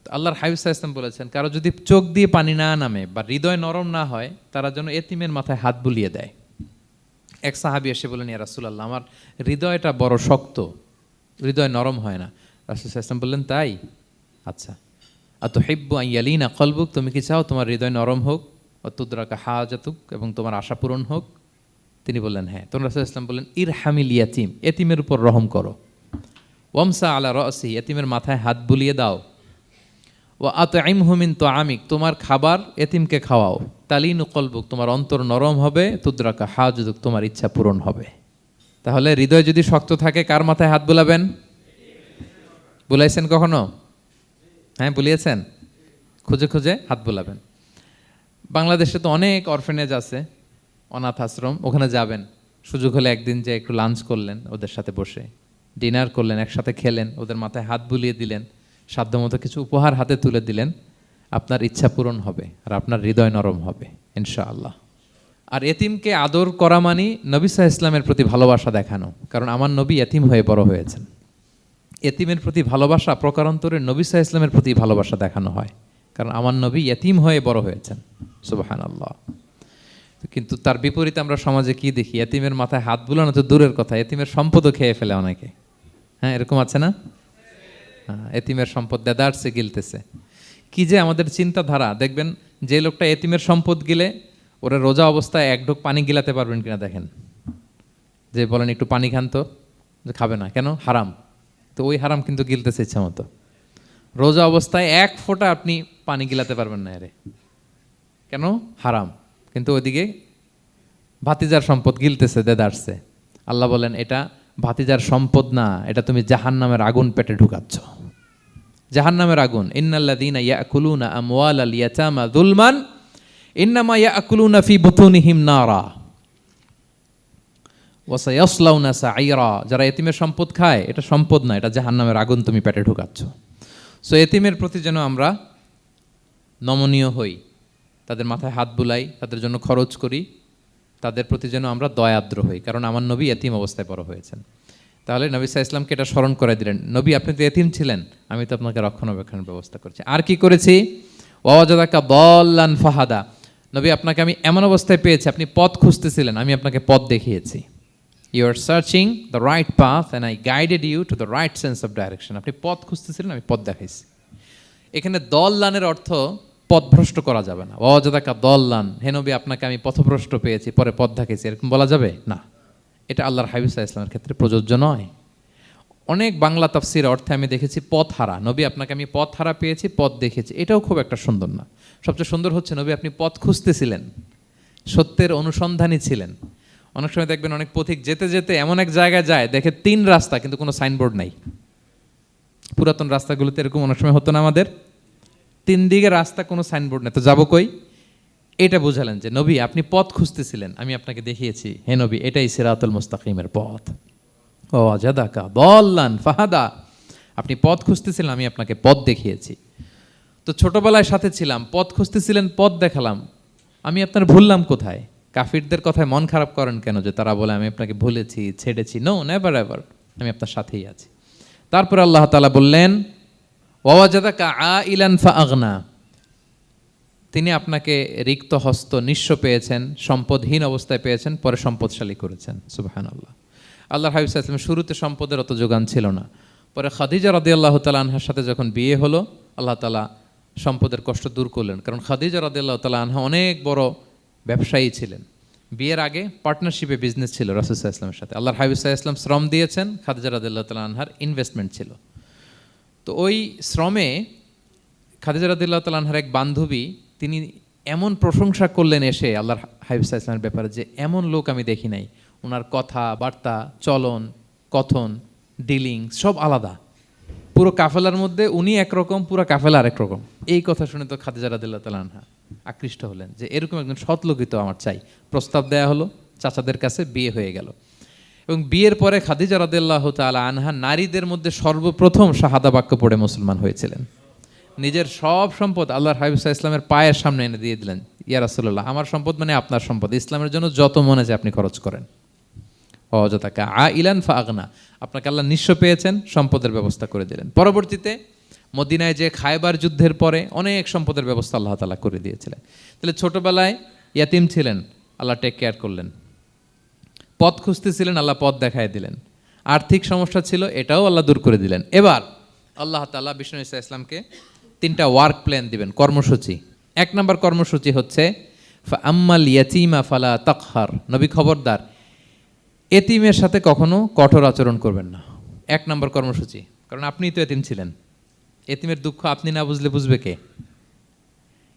তো আল্লাহর হাবিব সাল্লাল্লাহু আলাইহি ওয়াসাল্লাম বলেছেন, কারো যদি চোখ দিয়ে পানি না নামে বা হৃদয় নরম না হয়, তারা যেন এতিমের মাথায় হাত বুলিয়ে দেয়। এক সাহাবী এসে বলেন, ইয়া রাসূলুল্লাহ, আমার হৃদয়টা বড় শক্ত, হৃদয় নরম হয় না। রাসূল সাল্লাল্লাহু আলাইহি ওয়াসাল্লাম বললেন, তাই? আচ্ছা, আতুহিব্বু আন ইয়ালিনা কলবুক, তুমি কি চাও তোমার হৃদয় নরম হোক, ওয়া তুদরাকা হাজাতুক, এবং তোমার আশা পূরণ হোক? তিনি বললেন, হ্যাঁ। তখন রাসূল সাল্লাল্লাহু আলাইহি ওয়াসাল্লাম বললেন, ইরহামিল ইয়াতীম, এতিমের উপর রহম করো। ওয়ামসা আলা রাসি, এতিমের মাথায় হাত বুলিয়ে দাও। ওয়া আতইমহু মিন তুআমিক, তোমার খাবার এতিমকে খাওয়াও। তালিনু কলবুক, তোমার অন্তর নরম হবে, তুদ্রাকা হাজুদুক, তোমার ইচ্ছা পূরণ হবে। তাহলে হৃদয় যদি শক্ত থাকে, কার মাথায় হাত বুলাবেন? বুলাইছেন কখনো? হ্যাঁ, বুলিয়েছেন? খুঁজে খুঁজে হাত বুলাবেন। বাংলাদেশে তো অনেক অরফেনেজ আছে, অনাথ আশ্রম, ওখানে যাবেন। সুযোগ হলে একদিন যে একটু লাঞ্চ করলেন ওদের সাথে বসে, ডিনার করলেন, একসাথে খেলেন, ওদের মাথায় হাত বুলিয়ে দিলেন, সাধ্যমতো কিছু উপহার হাতে তুলে দিলেন, আপনার ইচ্ছা পূরণ হবে আর আপনার হৃদয় নরম হবে ইনশাআল্লাহ। আর এতিমকে আদর করা মানে নবী সাল্লাল্লাহু আলাইহি ইসলামের প্রতি ভালোবাসা দেখানো, কারণ আমার নবী এতিম হয়ে বড় হয়েছেন। এতিমের প্রতি ভালোবাসা প্রকারান্তরে নবী সাল্লাল্লাহু আলাইহি ইসলামের প্রতি ভালোবাসা দেখানো হয়, কারণ আমার নবী এতিম হয়ে বড় হয়েছেন। সুবহানাল্লাহ। কিন্তু তার বিপরীতে আমরা সমাজে কি দেখি? এতিমের মাথায় হাত বুলানো তো দূরের কথা, এতিমের সম্পদও খেয়ে ফেলে অনেকে। হ্যাঁ, এরকম আছে না? এতিমের সম্পদ দেদারসে গিলতেছে। কি যে আমাদের চিন্তাধারা! দেখবেন যে লোকটা এতিমের সম্পদ গিলে, ওরা রোজা অবস্থায় এক ঢোক পানি গিলাতে পারবেন কিনা দেখেন। যে বলেন একটু পানি খান তো, যে খাবে না কেন? হারাম। তো ওই হারাম কিন্তু গিলতেছে ইচ্ছা মতো। রোজা অবস্থায় এক ফোঁটা আপনি পানি গিলাতে পারবেন না এরে, কেন? হারাম। কিন্তু ওইদিকে ভাতিজার সম্পদ গিলতেছে দেদারসে। আল্লাহ বলেন এটা ভাতিজার সম্পদ না, এটা তুমি জাহান্নামের আগুন পেটে ঢুকাচ্ছ। জাহান্নামের আগুন। ইন্নাল্লাযীনা ইয়াকুলুনা আমওয়ালাল ইয়াতামা যুলমান ইন্নামা ইয়াকুলুনা ফি বুতুনিহিম নারা ওয়া সায়াসলাউনা সাঈরা। যারা এতিমের সম্পদ খায়, এটা সম্পদ না, এটা জাহান্নামের আগুন তুমি পেটে ঢুকাচ্ছ। সো এতিমের প্রতি যেন আমরা নমনীয় হই, তাদের মাথায় হাত বুলাই, তাদের জন্য খরচ করি, তাদের প্রতি যেন আমরা দয়াদ্র হই, কারণ আমার নবী এতিম অবস্থায় বড় হয়েছেন। তাহলে নবী সাল্লাল্লাহু আলাইহি ইসলামকে এটা স্মরণ করে দিলেন, নবী আপনি তো এতিম ছিলেন, আমি তো আপনাকে রক্ষণাবেক্ষণের ব্যবস্থা করছি। আর কি করেছি? ওয়াজাদাকা দাল্লান ফাহাদা, নবী আপনাকে আমি এমন অবস্থায় পেয়েছি, আপনি পথ খুঁজতেছিলেন, আমি আপনাকে পথ দেখিয়েছি। You are searching the right path and I guided you to the right sense of direction. আপনি পথ খুঁজতেছিলেন, আমি পথ দেখাইছি। এখানে দল্লানের অর্থ পথভ্রষ্ট করা যাবে না। ওয়াজাদাকা দল্লান, হে নবী আপনাকে আমি পথভ্রষ্ট পেয়েছি, পরে পথ দেখাইছি, এরকম বলা যাবে না। এটা আল্লাহর হাবিব সাল্লাল্লাহু আলাইহি ইসলামের ক্ষেত্রে প্রযোজ্য নয়। অনেক বাংলা তাফসীর অর্থে আমি দেখেছি পথ হারা, নবী আপনাকে আমি পথ হারা পেয়েছি, পথ দেখেছি, এটাও খুব একটা সুন্দর না। সবচেয়ে সুন্দর হচ্ছে নবী আপনি পথ খুঁজতেছিলেন, সত্যের অনুসন্ধানী ছিলেন। অনেক সময় দেখবেন অনেক পথিক যেতে যেতে এমন এক জায়গায় যায়, দেখে 3 রাস্তা কিন্তু কোনো সাইনবোর্ড নাই। পুরাতন রাস্তাগুলোতে এরকম অনেক সময় হতো না আমাদের, 3 দিকে রাস্তা, কোনো সাইনবোর্ড নেই, তো যাবো কই? এটা বুঝালেন যে নবী আপনি পথ খুঁজতেছিলেন, আমি আপনাকে দেখিয়েছি, হে নবী এটাই সিরাতুল মুস্তাকিমের পথ। ওয়াজাদাকা দাল্লান ফাহাদা, আপনি পথ খুঁজতেছিলেন, আমি আপনাকে পথ দেখিয়েছি। তো ছোটবেলায় সাথে ছিলাম, পথ খুঁজতেছিলেন, পথ দেখালাম, আমি আপনার ভুললাম কোথায়? কাফিরদের কথায় মন খারাপ করেন কেন যে তারা বলে আমি আপনাকে ভুলেছি, ছেড়েছি? নো, নেভার এভার, আমি আপনার সাথেই আছি। তারপরে আল্লাহ তাআলা বললেন ওয়াজাদাকা আইলান ফাআগনা, তিনি আপনাকে রিক্ত হস্ত, নিঃস্ব পেয়েছেন, সম্পদহীন অবস্থায় পেয়েছেন, পরে সম্পদশালী করেছেন। সুবহানাল্লাহ। আল্লাহর হাবিব সাল্লাল্লাহু আলাইহি ওয়াসাল্লাম শুরুতে সম্পদের অত যোগান ছিল না, পরে খাদিজা রাদিয়াল্লাহু তাআলা আনহার সাথে যখন বিয়ে হলো, আল্লাহ তাআলা সম্পদের কষ্ট দূর করলেন, কারণ খাদিজা রাদিয়াল্লাহু তাআলা আনহা অনেক বড় ব্যবসায়ী ছিলেন। বিয়ের আগে পার্টনারশিপে বিজনেস ছিল রাসূল সাল্লাল্লাহু আলাইহি ওয়াসাল্লামের সাথে। আল্লাহর হাবিব সাল্লাল্লাহু আলাইহি ওয়াসাল্লাম শ্রম দিয়েছেন, খাদিজা রাদিয়াল্লাহু তাআলা আনহার ইনভেস্টমেন্ট ছিল। তো ওই শ্রমে খাদিজা রাদিয়াল্লাহু তাআলা আনহার এক বান্ধবী, তিনি এমন প্রশংসা করলেন এসে আল্লাহর হাবিব সাল্লাল্লাহু আলাইহি ওয়াসাল্লামের ব্যাপারে যে এমন লোক আমি দেখি নাই, ওনার কথা বার্তা, চলন, কথন, ডিলিং সব আলাদা। পুরো কাফেলার মধ্যে উনি একরকম, পুরো কাফেলা আরেক রকম। এই কথা শুনে তো খাদিজা রাদিয়াল্লাহু তাআলা আনহা আকৃষ্ট হলেন যে এরকম একজন সৎ লোকই তো আমার চাই। প্রস্তাব দেয়া হলো, চাচাদের কাছে বিয়ে হয়ে গেল। এবং বিয়ের পরে খাদিজা রাদিয়াল্লাহু তাআলা আনহা নারীদের মধ্যে সর্বপ্রথম শাহাদা বাক্য পড়ে মুসলমান হয়েছিলেন। নিজের সব সম্পদ আল্লাহর হাবিব সাল্লাল্লাহু আলাইহি ইসলামের পায়ের সামনে এনে দিয়ে দিলেন, ইয়া রাসূলুল্লাহ আমার সম্পদ মানে আপনার সম্পদ, ইসলামের জন্য যত মনে চায় আপনি খরচ করেন। ওয়াজাদাকা আইলান ফাআগনা, আপনাকে আল্লাহ নিঃস্ব পেয়েছেন, সম্পদের ব্যবস্থা করে দিলেন। পরবর্তীতে মদিনায় যে খায়বার যুদ্ধের পরে অনেক সম্পদের ব্যবস্থা আল্লাহ তাআলা করে দিয়েছিলেন। তাহলে ছোটবেলায় ইয়াতিম ছিলেন, আল্লাহ টেক কেয়ার করলেন। পথ খুঁজতেছিলেন, আল্লাহ পথ দেখায় দিলেন। আর্থিক সমস্যা ছিল, এটাও আল্লাহ দূর করে দিলেন। এবার আল্লাহ তাআলা বিষ্ণু ঈসা ইসলামকে 3টা ওয়ার্ক প্ল্যান দিবেন, কর্মসূচি। 1 নম্বর কর্মসূচি হচ্ছে ফাআম্মাল ইয়াতীমা ফালা তাকহার, নবী খবরদার এতিমের সাথে কখনো কঠোর আচরণ করবেন না। 1 নম্বর কর্মসূচি, কারণ আপনিই তো এতিম ছিলেন। এতিমের দুঃখ আপনি না বুঝলে বুঝবে কে?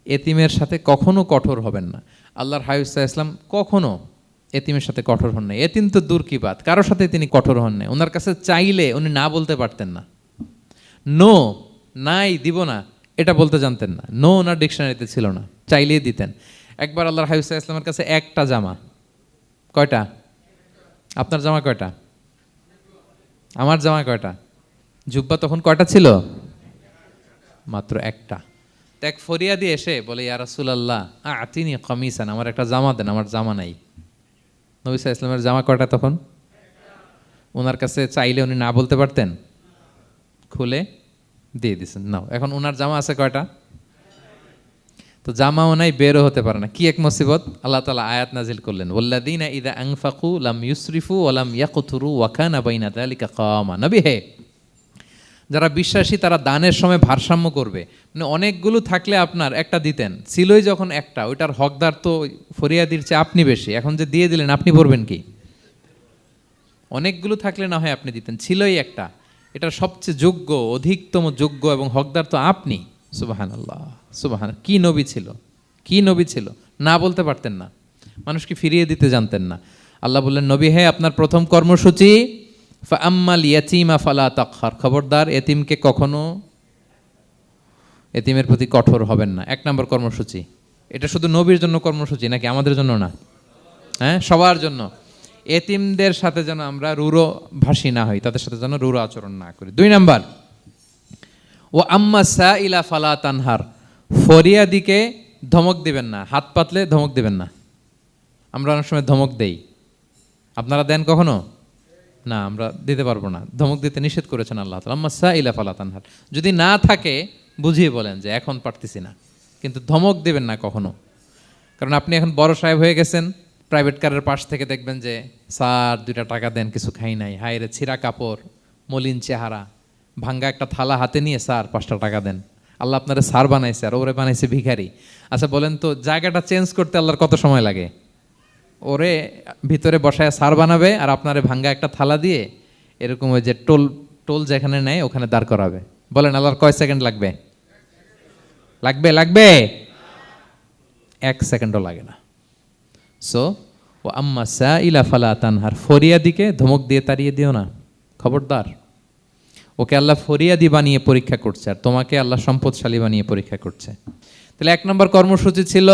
এতিমের সাথে কখনো কঠোর হবেন না। আল্লাহর হাবিব সাল্লাল্লাহু আলাইহি ওয়াসাল্লাম কখনো এতিমের সাথে কঠোর হন না। এতিম তো দূর কি বাত, কারোর সাথে তিনি কঠোর হন না। ওনার কাছে চাইলে উনি না বলতে পারতেন না। নো, নাই, দিব না, এটা বলতে জানতেন না। নো ওনার ডিকশনারিতে ছিল না, চাইলেই দিতেন। একবার আল্লাহর হাবিব সাল্লাল্লাহু আলাইহি ওয়াসাল্লামের কাছে একটা জামা, কয়টা? আপনার জামা কয়টা? আমার জামা কয়টা? জুব্বা তখন কয়টা ছিল? মাত্র একটা। তো এক ফরিয়াদি এসে বলে, ইয়া রাসূলুল্লাহ আতিনি কামিসান, আমার একটা জামা দেন, আমার জামা নাই। নবী সাল্লাল্লাহু আলাইহি ওয়াসাল্লামের জামা কয়টা তখন? ওনার কাছে চাইলে উনি না বলতে পারতেন? খুলে দিয়ে দিছেন, নাও। এখন ওনার জামা আছে কয়টা? তো জামাও নাই, বেরও হতে পারে না। কি এক মুসিবত! আল্লাহ তাআলা আয়াত নাজিল করলেন, ওয়াল্লাযীনা ইযা আনফাকু লাম ইউসরিফু ওয়া লাম ইয়াকতুরু ওয়া কানা বাইনা যালিকা কাওয়ামা। নবী হে, যারা বিশ্বাসী তারা দানের সময় ভারসাম্য করবে। মানে অনেকগুলো থাকলে আপনার একটা দিতেন, ছিলই যখন একটা, ওইটার হকদার তো ফরিয়াদির চেয়ে আপনি বেশি। এখন যে দিয়ে দিলেন, আপনি পড়বেন কি? অনেকগুলো থাকলে না হয় আপনি দিতেন, ছিলই একটা, এটার সবচেয়ে যোগ্য, অধিকতম যোগ্য এবং হকদার তো আপনি। সুবহানাল্লাহ, সুবহান। কি নবী ছিল, কি নবী ছিল! না বলতে পারতেন না, মানুষকে ফিরিয়ে দিতে জানতেন না। আল্লাহ বললেন, নবী হে, আপনার প্রথম কর্মসূচি ফাআম্মাল ইয়াতীমা ফালা তাকহার, খবরদার এতিমকে কখনো, এতিমের প্রতি কঠোর হবেন না। এক নম্বর কর্মসূচি। এটা শুধু নবীর জন্য কর্মসূচি নাকি আমাদের জন্য না? হ্যাঁ, সবার জন্য। এতিমদের সাথে যেন আমরা রূঢ় ভাষী না হই, তাদের সাথে যেন রূঢ় আচরণ না করি। 2 নাম্বার, ও আম্মা সাইলা ফালা তানহার, ফরিয়াদিকে ধমক দিবেন না, হাত পাতলে ধমক দিবেন না। আমরা অনেক সময় ধমক দেই, আপনারা দেন কখনো? না, আমরা দিতে পারবো না, ধমক দিতে নিষেধ করেছেন আল্লাহ তাআলা। আম্মা সাইলা ফালা তানহার, যদি না থাকে বুঝিয়ে বলেন যে এখন পারতেছি না, কিন্তু ধমক দিবেন না কখনো। কারণ আপনি এখন বড় সাহেব হয়ে গেছেন, প্রাইভেট কারের পাশ থেকে দেখবেন যে স্যার 2টা টাকা দেন, কিছু খাই নাই, হায় রে, ছিঁড়া কাপড়, মলিন চেহারা, ভাঙ্গা একটা থালা হাতে নিয়ে, স্যার 5টা টাকা দেন। আল্লাহ আপনারে স্যার বানাইছে আর ওরে বানাইছে ভিখারি। আচ্ছা বলেন তো, জায়গাটা চেঞ্জ করতে আল্লাহর কত সময় লাগে? ওরে ভিতরে বসায় স্যার বানাবে আর আপনারে ভাঙ্গা একটা থালা দিয়ে এরকম ওই যে টোল টোল যেখানে নেয় ওখানে দাঁড় করাবে। বলেন আল্লাহর কয় সেকেন্ড লাগবে? লাগবে? লাগবে? 1 সেকেন্ডও লাগে না। সো ও আম্মা সাইলা ফালা তানহার, ফরিয়াদিকে ধমক দিয়ে তাড়িয়ে দিও না, খবরদার। ওকে আল্লাহ ফরিয়াদি বানিয়ে পরীক্ষা করছে, আর তোমাকে আল্লাহ সম্পদশালী বানিয়ে পরীক্ষা করছে। তাহলে 1 নম্বর কর্মসূচি ছিল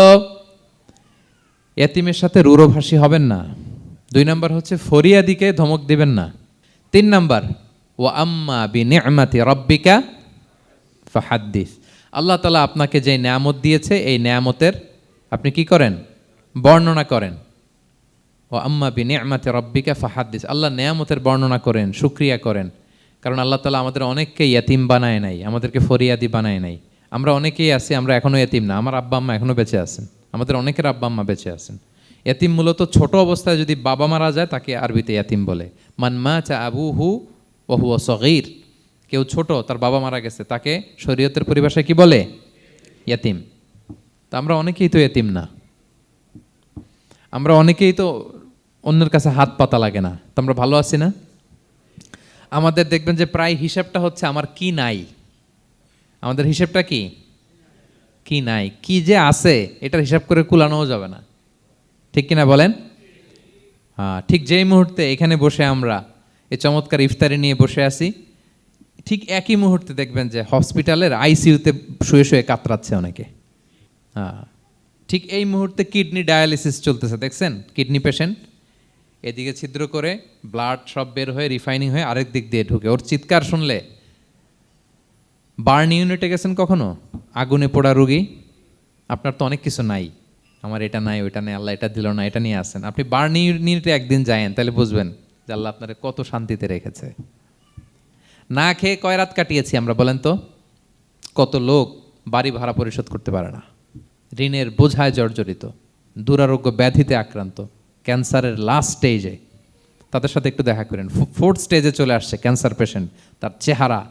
এতিমের সাথে রূঢ়ভাষী হবেন না। 2 নম্বর হচ্ছে ফরিয়াদিকে ধমক দিবেন না। 3 নম্বর, ও আম্মা বিনিআমাতি রাব্বিকা ফাহাদ্দিস, আল্লাহ তাআলা আপনাকে যে নেয়ামত দিয়েছে এই নেয়ামতের আপনি কি করেন? বর্ণনা করেন। ও আম্মা বিনিআমাতি রাব্বিকা ফাহাদ্দিস, আল্লাহ নেয়ামতের বর্ণনা করেন, শুকরিয়া করেন। কারণ আল্লাহ তাআলা আমাদের অনেককে ইয়াতিম বানায় নাই, আমাদেরকে ফরিয়াদি বানায় নাই। আমরা অনেকেই আছি, আমরা এখনো ইয়াতিম না, আমার আব্বা আম্মা এখনো বেঁচে আছেন, আমাদের অনেকের আব্বা আম্মা বেঁচে আছেন। ইয়াতিম মূলত ছোট অবস্থায় যদি বাবা মারা যায় তাকে আরবিতে ইয়াতিম বলে। মান মাতা আবুহু ওয়া হুয়া সগীর, কেউ ছোট, তার বাবা মারা গেছে, তাকে শরীয়তের পরিভাষায় কি বলে? ইয়াতিম। তা আমরা অনেকেই তো ইয়াতিম না, আমরা অনেকেই তো অন্যের কাছে হাত পাতা লাগে না, তো আমরা ভালো আছি না? আমাদের দেখবেন যে প্রায় হিসাবটা হচ্ছে আমার কি নাই, আমাদের হিসাবটা কি? কি নাই, কি যে আছে এটার হিসাব করে কুলানোও যাবে না, ঠিক কিনা বলেন? হ্যাঁ, ঠিক যেই মুহূর্তে এখানে বসে আমরা এই চমৎকার ইফতারি নিয়ে বসে আছি, ঠিক একই মুহূর্তে দেখবেন যে হসপিটালের আইসিইউতে শুয়ে শুয়ে কাতরাচ্ছে অনেকে। হ্যাঁ, ঠিক এই মুহূর্তে কিডনি ডায়ালিসিস চলতেছে, দেখছেন? কিডনি পেশেন্ট এদিকে ছিদ্র করে ব্লাড সব বের হয়ে রিফাইনিং হয়ে আরেক দিক দিয়ে ঢুকে, ওর চিৎকার শুনলে। বার্ন ইউনিটে গেছেন কখনো? আগুনে পোড়া রুগী, আপনার তো অনেক কিছু নাই, আমার এটা নাই, ওইটা নেই, আল্লাহ এটা দিল না, এটা নিয়ে আসেন। আপনি বার্ন ইউনিটে একদিন যায়েন, তাহলে বুঝবেন যে আল্লাহ আপনারে কত শান্তিতে রেখেছে। না খেয়ে কয় রাত কাটিয়েছি আমরা, বলেন তো? কত লোক বাড়ি ভাড়া পরিশোধ করতে পারে না, ঋণের বোঝায় জর্জরিত, দুরারোগ্য ব্যাধিতে আক্রান্ত, ক্যান্সারের লাস্ট স্টেজে। তাদের সাথে একটু দেখা করেন, 4th স্টেজে চলে আসছে ক্যান্সার পেশেন্ট। তার চেহারা,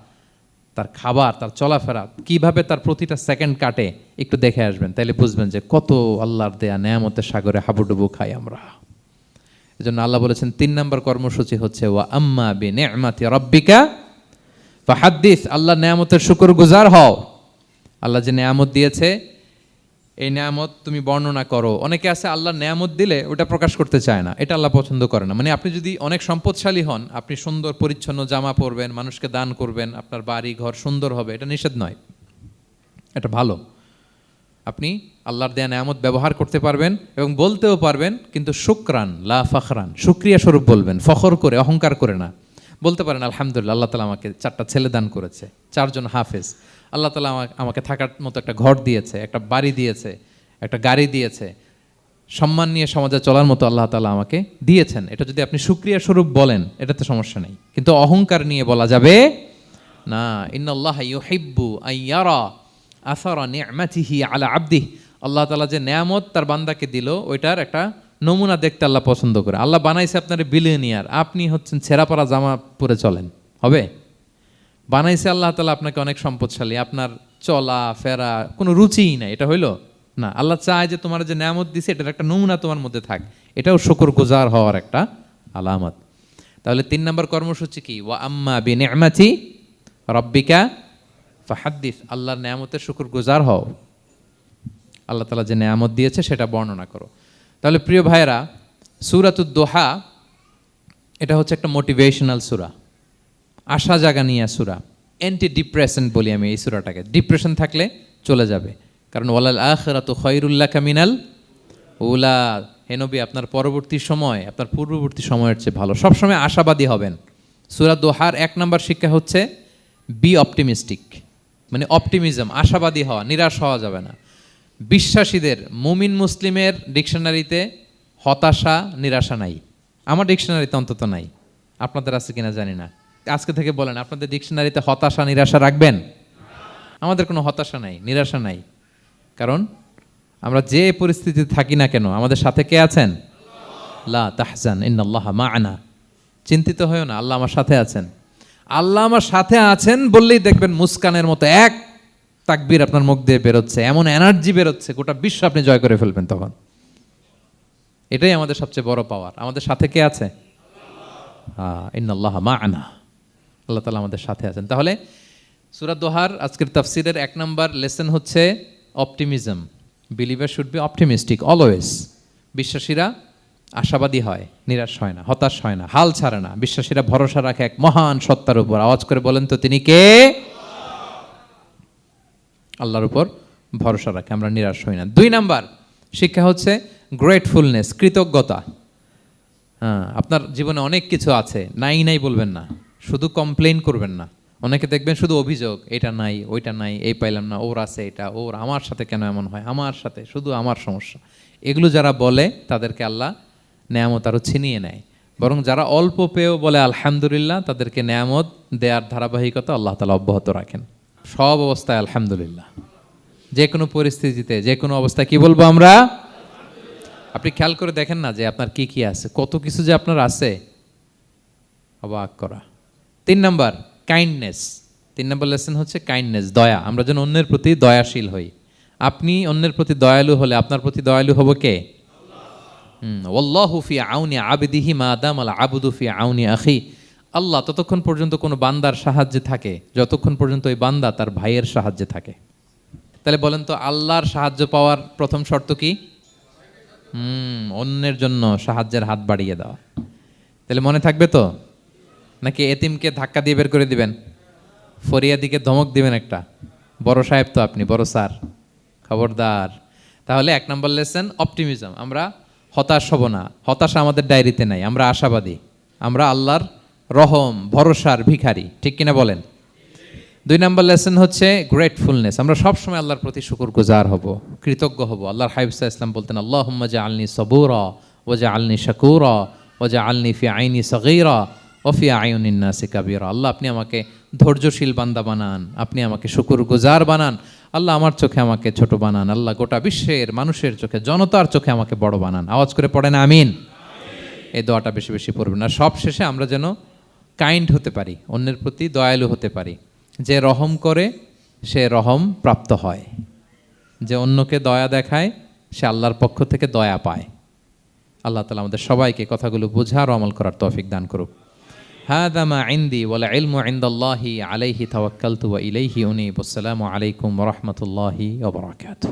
তার খাবার, তার চলাফেরা, কিভাবে তার প্রতিটা সেকেন্ড কাটে, একটু দেখে আসবেন, তাইলে বুঝবেন যে কত আল্লাহর দেয়া নেয়ামতের সাগরে হাবুডুবু খাই আমরা। এজন্য আল্লাহ বলেছেন 3 নম্বর কর্মসূচি হচ্ছে ওয়া আম্মা বিনিআমাতি রাব্বিকা ফাহাদ্দিস, আল্লাহ নেয়ামতের শুকরগুজার হও। আল্লাহ যে নেয়ামত দিয়েছে এই নেয়ামত তুমি বর্ণনা করো। অনেকে আছে আল্লাহ নেয়ামত দিলে ওটা প্রকাশ করতে চায় না, এটা আল্লাহ পছন্দ করে না। মানে আপনি যদি অনেক সম্পদশালী হন, আপনি সুন্দর পরিচ্ছন্ন জামা পরবেন, মানুষকে দান করবেন, আপনার বাড়ি ঘর সুন্দর হবে, এটা নিষেধ নয়, এটা ভালো। আপনি আল্লাহর দেয়া নেয়ামত ব্যবহার করতে পারবেন এবং বলতেও পারবেন, কিন্তু শুকরান লা ফখরান, শুকরিয়া স্বরূপ বলবেন, ফখর করে অহংকার করে না। বলতে পারেন আলহামদুলিল্লাহ, আল্লাহ তালা আমাকে 4টা ছেলে দান করেছে, 4জন হাফেজ, আল্লাহ তালা আমাকে থাকার মতো একটা ঘর দিয়েছে, একটা বাড়ি দিয়েছে, একটা গাড়ি দিয়েছে, সম্মান নিয়ে সমাজে চলার মতো আল্লাহ তালা আমাকে দিয়েছেন। এটা যদি আপনি শুকরিয়া স্বরূপ বলেন, এটাতে সমস্যা নেই, কিন্তু অহংকার নিয়ে বলা যাবে না। ইন্নাল্লাহ ইউহিব্বু আইয়ারা আসারা নি'মাতিহি আলা আবদিহি, আল্লাহ তাআলা যে নেয়ামত তার বান্দাকে দিল, ওইটার একটা নমুনা দেখতে আল্লাহ পছন্দ করে। আল্লাহ বানাইছে আপনার বিলিয়নিয়ার, আপনি হচ্ছেন ছেঁড়া পরা জামা পরে চলেন, হবে? বানাইছে আল্লাহ তাআলা আপনাকে অনেক সম্পদশালী, আপনার চলা ফেরা কোনো রুচিই নাই, এটা হইল না। আল্লাহ চায় যে তোমার যে নেয়ামত দিছে এটার একটা নমুনা তোমার মধ্যে থাক, এটাও শুকরগুজার হওয়ার একটা আলামত। তাহলে 3 নম্বর কর্মসূচি কি? ওয়া আম্মা বিনি'মাতি রাব্বিকা ফাহাদ্দিস, আল্লাহর নেয়ামতের শুকরগুজার হও, আল্লাহ তাআলা যে নেয়ামত দিয়েছে সেটা বর্ণনা করো। তাহলে প্রিয় ভাইয়েরা, সূরাতুদ দোহা এটা হচ্ছে একটা মোটিভেশনাল সূরা, আশা জাগানিয়া সূরা, অ্যান্টি ডিপ্রেশন বলি আমি এই সূরাটাকে। ডিপ্রেশন থাকলে চলে যাবে, কারণ ওয়ালাল আখিরাতু খায়রুল লাকা মিনাল উলা, হে নবী আপনার পরবর্তী সময় আপনার পূর্ববর্তী সময়ের চেয়ে ভালো। সবসময় আশাবাদী হবেন। সূরা দোহার 1 নম্বর শিক্ষা হচ্ছে বি অপটিমিস্টিক, মানে অপটিমিজম, আশাবাদী হওয়া, নিরাশ হওয়া যাবে না। বিশ্বাসীদের, মুমিন মুসলিমের ডিকশনারিতে হতাশা নিরাশা নাই, আমার ডিকশনারিতে অন্তত নাই, আপনাদের আছে কিনা জানি না। আজকে থেকে বলেন, আপনাদের ডিকশনারিতে হতাশা নিরাশা রাখবেন? আমাদের কোনো হতাশা নাই, নিরাশা নাই, কারণ আমরা যে পরিস্থিতিতে থাকি না কেন, আমাদের সাথে কে আছেন? লা তাহজান ইন্নাল্লাহা মা'ানা, চিন্তিত হয়ো না, আল্লাহ আমার সাথে আছেন। আল্লাহ আমার সাথে আছেন বললেই দেখবেন মুস্কানের মতো এক তাকবীর আপনার মুখ দিয়ে বেরোচ্ছে, এমন এনার্জি বেরোচ্ছে, গোটা বিশ্ব আপনি জয় করে ফেলবেন তখন। এটাই আমাদের সবচেয়ে বড় পাওয়ার। আমাদের সাথে কে আছে? ইন্নাল্লাহা মা'ানা, আল্লাহ তাআলা আমাদের সাথে আছেন। তাহলে সূরা দোহার আজকের তাফসীরের 1 নম্বর লেসন হচ্ছে optimism. Believer should be optimistic always. বিশ্বাসীরা আশাবাদী হয়, নিরাশ হয় না, হতাশ হয় না, হাল ছাড়ে না। বিশ্বাসীরা ভরসা রাখে এক মহান সত্তার উপর। আওয়াজ করে বলেন তো, তিনি কে? আল্লাহর উপর ভরসা রাখে, আমরা নিরাশ হই না। 2 নাম্বার শিক্ষা হচ্ছে গ্রেটফুলনেস, কৃতজ্ঞতা। আপনার জীবনে অনেক কিছু আছে, নাই নাই বলবেন না, শুধু কমপ্লেইন করবেন না। অনেকে দেখবেন শুধু অভিযোগ, এটা নাই ওইটা নাই, এই পাইলাম না, ওর আছে এটা, ওর, আমার সাথে কেন এমন হয়, আমার সাথে শুধু আমার সমস্যা। এগুলো যারা বলে তাদেরকে আল্লাহ নেয়ামত আরও ছিনিয়ে নেয়। বরং যারা অল্প পেয়েও বলে আলহামদুলিল্লাহ, তাদেরকে নেয়ামত দেওয়ার ধারাবাহিকতা আল্লাহ তাআলা অব্যাহত রাখেন। সব অবস্থায় আলহামদুলিল্লাহ, যে কোনো পরিস্থিতিতে, যে কোনো অবস্থায় কি বলবো আমরা? আপনি খেয়াল করে দেখেন না যে আপনার কি কি আছে, কত কিছু যে আপনার আছে, অবাক করা। 3 নাম্বার কাইন্ডনেস। 3 নম্বর লেসন হচ্ছে কাইন্ডনেস, দয়া। আমরা যেন অন্যের প্রতি দয়াশীল হই। আপনি অন্যের প্রতি দয়ালু হলে আপনার প্রতি দয়ালু হবো কে? ওয়াল্লাহু ফি আউনি আবদিহি মা দামাল আবদু ফি আউনি আখি। আল্লাহ ততক্ষণ পর্যন্ত কোনো বান্দার সাহায্যে থাকে যতক্ষণ পর্যন্ত ওই বান্দা তার ভাইয়ের সাহায্যে থাকে। তাহলে বলেন তো, আল্লাহর সাহায্য পাওয়ার প্রথম শর্ত কি? অন্যের জন্য সাহায্যের হাত বাড়িয়ে দেওয়া। তাহলে মনে থাকবে তো? নাকি এতিমকে ধাক্কা দিয়ে বের করে দিবেন? ফরিয়াদিকে ধমক দিবেন একটা? বড় সাহেব তো আপনি, বড় স্যার, খবরদার। তাহলে 1 নম্বর লেসন অপটিমিজম। আমরা হতাশ হব না, হতাশা আমাদের ডায়েরিতে নাই, আমরা আশাবাদী, আমরা আল্লাহর রহম ভরসার ভিখারি, ঠিক কিনা বলেন? 2 নম্বর লেসন হচ্ছে গ্রেটফুলনেস। আমরা সবসময় আল্লাহর প্রতি শুকরগুজার হব, কৃতজ্ঞ হব। আল্লাহর হাবিব সাল্লাল্লাহু আলাইহি ওয়াসাল্লাম বলতেন, আল্লাহুম্মা জাআলনি সাবুরা ওয়া জাআলনি শাকুরা ওয়া জাআলনি ফি আইনি সগীরা ওয়া ফি আয়ুনিন নাসি কাবীরা। আল্লাহ আপনি আমাকে ধৈর্যশীল বান্দা বানান, আপনি আমাকে শুকরগুজার বানান। আল্লাহ আমার চোখে আমাকে ছোট বানান, আল্লাহ গোটা বিশ্বের মানুষের চোখে, জনতার চোখে আমাকে বড় বানান। আওয়াজ করে পড়েন আমিন। এই দোয়াটা বেশি বেশি পড়বেন। আর সব শেষে আমরা যেন কাইন্ড হতে পারি, অন্যের প্রতি দয়ালু হতে পারি। যে রহম করে সে রহম প্রাপ্ত হয়, যে অন্যকে দয়া দেখায় সে আল্লাহর পক্ষ থেকে দয়া পায়। আল্লাহ তাআলা আমাদের সবাইকে কথাগুলো বোঝার ও আমল করার তৌফিক দান করুক। হাযা মা ইনদি ওয়াল ইলমু ইনদাল্লাহি আলাইহি তাওয়াক্কালতু ওয়া ইলাইহি উনীব। আসসালামু আলাইকুম ওয়া রাহমাতুল্লাহি ওয়া বারাকাতুহু।